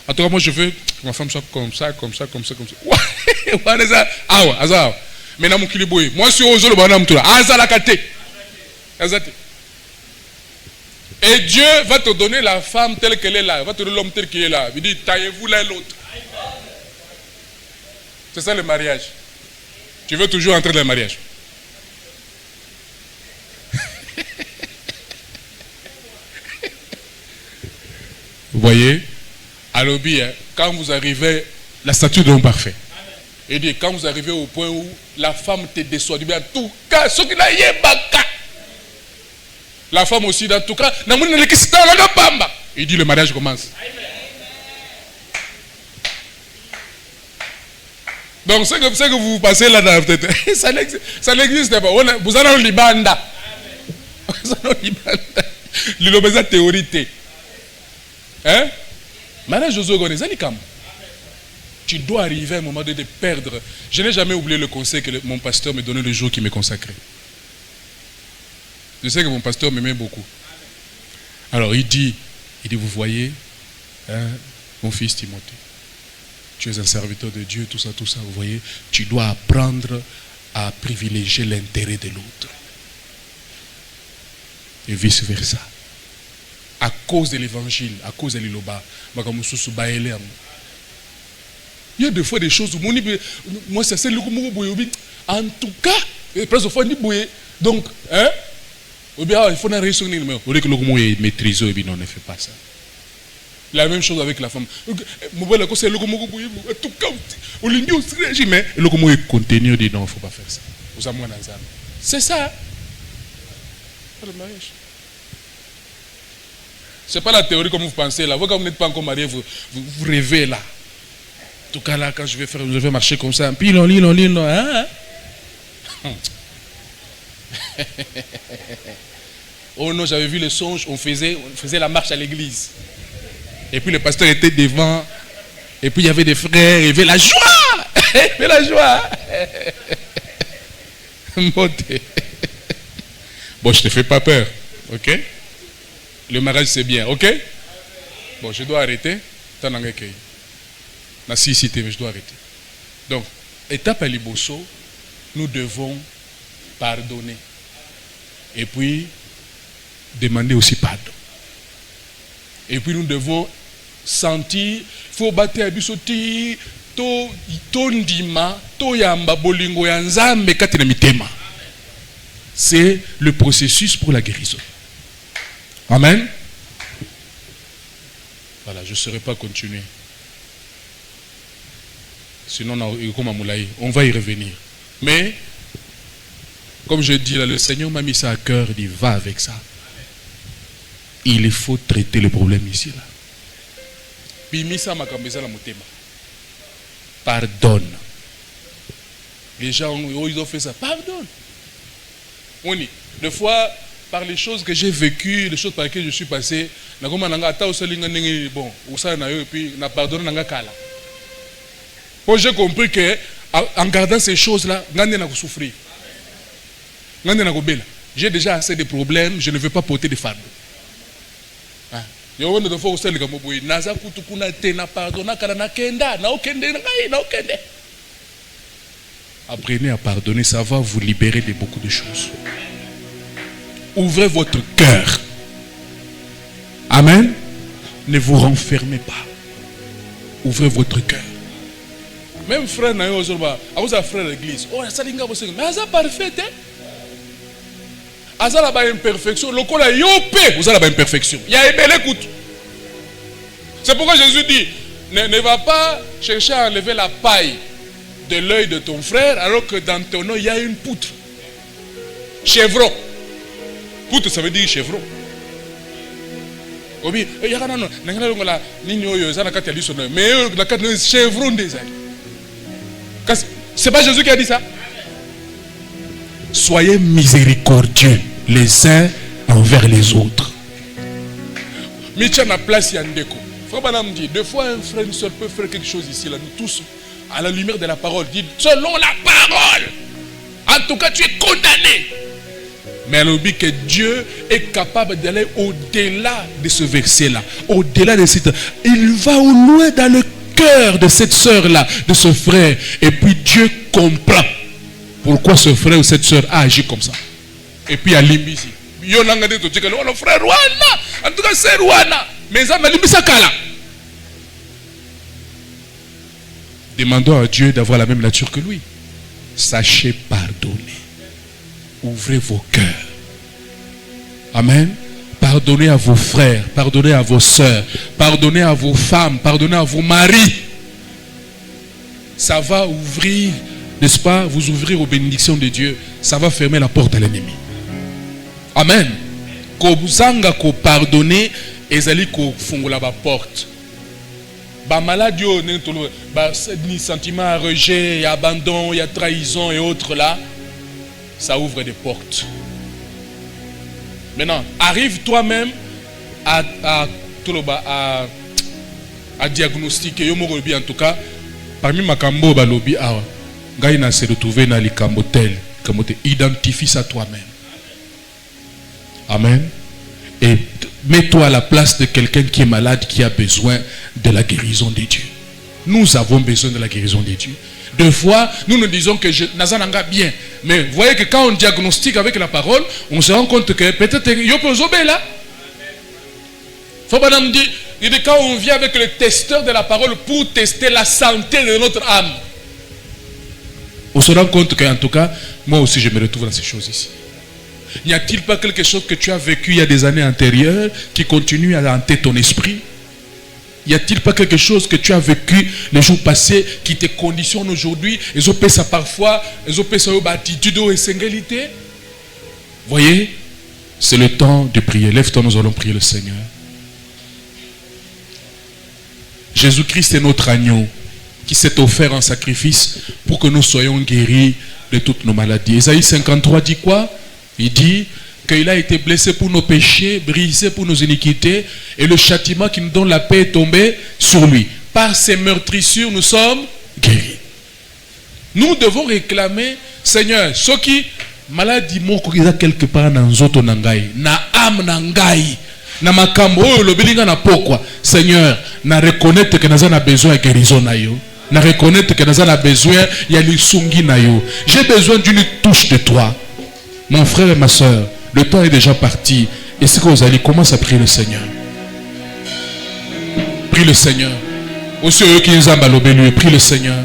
En tout cas, moi je veux que ma femme soit comme ça. Awa, Azawa. Maintenant, mon kiliboui. Moi, je suis aux autres, Azalakate. Et Dieu va te donner la femme telle qu'elle est là. Il va te donner l'homme tel qu'il est là. Il dit, taillez-vous l'un l'autre. C'est ça le mariage. Tu veux toujours entrer dans le mariage. Vous voyez? À l'obi, quand vous arrivez, la statue de l'homme parfait. Il dit, quand vous arrivez au point où la femme te déçoit, en tout cas, ce qu'il a yébaka. La femme aussi, dans tout cas, il dit, le mariage commence. Donc, ce que vous passez là dans la tête, ça n'existe pas. Vous allez au Libanda. Vous allez au Libanda. L'ilobéza théorité. Hein? Mariage aux organisés, tu dois arriver à un moment de perdre. Je n'ai jamais oublié le conseil que mon pasteur me donnait le jour qu'il me consacrait. Je sais que mon pasteur m'aimait beaucoup. Alors, il dit, vous voyez, hein, mon fils Timothée, tu es un serviteur de Dieu, tout ça, vous voyez, tu dois apprendre à privilégier l'intérêt de l'autre. Et vice versa. à cause de l'évangile, à cause de l'iloba. Il y a des fois des choses où moi c'est celle que en tout cas, presque fois ni boué. Donc, hein? Ou bien il faut une raison mais au lieu que le maîtriser et bien on ne fait pas ça. La même chose avec la femme. Moi c'est le en tout cas au lieu de mais le contenu dit non, il ne faut pas faire ça. Vous avez c'est ça. Le mariage. Ce n'est pas la théorie comme vous pensez là. Vous, quand vous n'êtes pas encore marié, vous rêvez là. En tout cas là, quand je vais marcher comme ça, puis hein? Oh non, j'avais vu le songe, on faisait la marche à l'église. Et puis le pasteur était devant. Et puis il y avait des frères, il y avait la joie. Il y avait la joie. Bon, je ne te fais pas peur. Ok? Le mariage c'est bien. Ok? Bon, je dois arrêter. Mais je dois arrêter. Donc, étape à Liboso, nous devons pardonner. Et puis, demander aussi pardon. Et puis, nous devons sentir, il faut battre à bisoti, to ndima, to yamba bolingo yanzambe katina mitema. C'est le processus pour la guérison. Amen. Voilà, je ne saurais pas continuer. Sinon, on va y revenir. Mais, comme je dis là, le Seigneur m'a mis ça à cœur, il dit, va avec ça. Il faut traiter le problème ici. Là. Pardonne. Les gens, ils ont fait ça. Pardonne. Des fois, par les choses que j'ai vécues, les choses par lesquelles je suis passé, bon, j'ai compris que en gardant ces choses-là, je souffrir. J'ai déjà assez de problèmes, je ne veux pas porter de fardeau. Apprenez à pardonner, ça va vous libérer de beaucoup de choses. Ouvrez votre cœur. Amen. Ne vous renfermez pas. Ouvrez votre cœur. Même frère, frère de l'église, oh, ça mais ça parfait. Ça la imperfection. Le col a yopé, vous avez la imperfection. Il y a ébélé écoute. C'est pourquoi Jésus dit, ne va pas chercher à enlever la paille de l'œil de ton frère, alors que dans ton œil, il y a une poutre. Chevron. Poutre, ça veut dire chevron. Mais chevron des ailes. C'est pas Jésus qui a dit ça? Soyez miséricordieux les uns envers les autres. Deux fois un frère, une soeur peut faire quelque chose ici, là, nous tous, à la lumière de la parole, dit selon la parole. En tout cas, tu es condamné. Mais elle dit que Dieu est capable d'aller au-delà de ce verset-là, au-delà de cette. Il va au loin dans le cœur de cette sœur-là, de ce frère. Et puis Dieu comprend pourquoi ce frère ou cette sœur a agi comme ça. Et puis il y a Limbisi. Le frère Rwanda, en tout cas c'est Rwanda. Mais ça m'a Limbisa Kala. Demandons à Dieu d'avoir la même nature que lui. Sachez pardonner. Ouvrez vos cœurs. Amen. Pardonnez à vos frères, pardonnez à vos sœurs, pardonnez à vos femmes, pardonnez à vos maris. Ça va ouvrir, n'est-ce pas, vous ouvrir aux bénédictions de Dieu. Ça va fermer la porte à l'ennemi. Amen. Ko zanga ko pardonner, ezali ko fungola ba porte. Ba maladie, ni sentiment, rejet, abandon, il y a trahison et autres là. Ça ouvre des portes. Maintenant, arrive toi-même à diagnostiquer. En tout cas, parmi ma kambo balobi awa, gaïna se retrouver dans les kambotel. Identifie ça toi-même. Amen. Et mets-toi à la place de quelqu'un qui est malade, qui a besoin de la guérison de Dieu. Nous avons besoin de la guérison de Dieu. Deux fois, nous nous disons que Nazananga bien. Mais vous voyez que quand on diagnostique avec la parole, on se rend compte que peut-être il y a là. Il dit quand on vient avec le testeur de la parole pour tester la santé de notre âme. On se rend compte qu'en tout cas, moi aussi je me retrouve dans ces choses ici. N'y a-t-il pas quelque chose que tu as vécu il y a des années antérieures qui continue à hanter ton esprit? Y a-t-il pas quelque chose que tu as vécu les jours passés qui te conditionne aujourd'hui? Ils ont fait ça parfois, ils ont fait ça aux attitudes et singulité. Voyez, c'est le temps de prier. Lève-toi, nous allons prier le Seigneur. Jésus-Christ est notre agneau qui s'est offert en sacrifice pour que nous soyons guéris de toutes nos maladies. Ésaïe 53 dit quoi? Il dit qu'il a été blessé pour nos péchés, brisé pour nos iniquités, et le châtiment qui nous donne la paix est tombé sur lui. Par ses meurtrissures, nous sommes guéris. Nous devons réclamer, Seigneur, ceux qui maladie moko quelque part dans zoto nangai, na âme nangai, na makambo le belinga na pokwa. Seigneur, na reconnaître que nous avons besoin de guérison na yo. Na reconnaître que nous avons besoin de lisungi na yo. J'ai besoin d'une touche de toi. Mon frère et ma soeur, le temps est déjà parti. Et si vous allez, commence à prier le Seigneur. Prie le Seigneur. Aussi eux qui nous ont balobé, prie le Seigneur.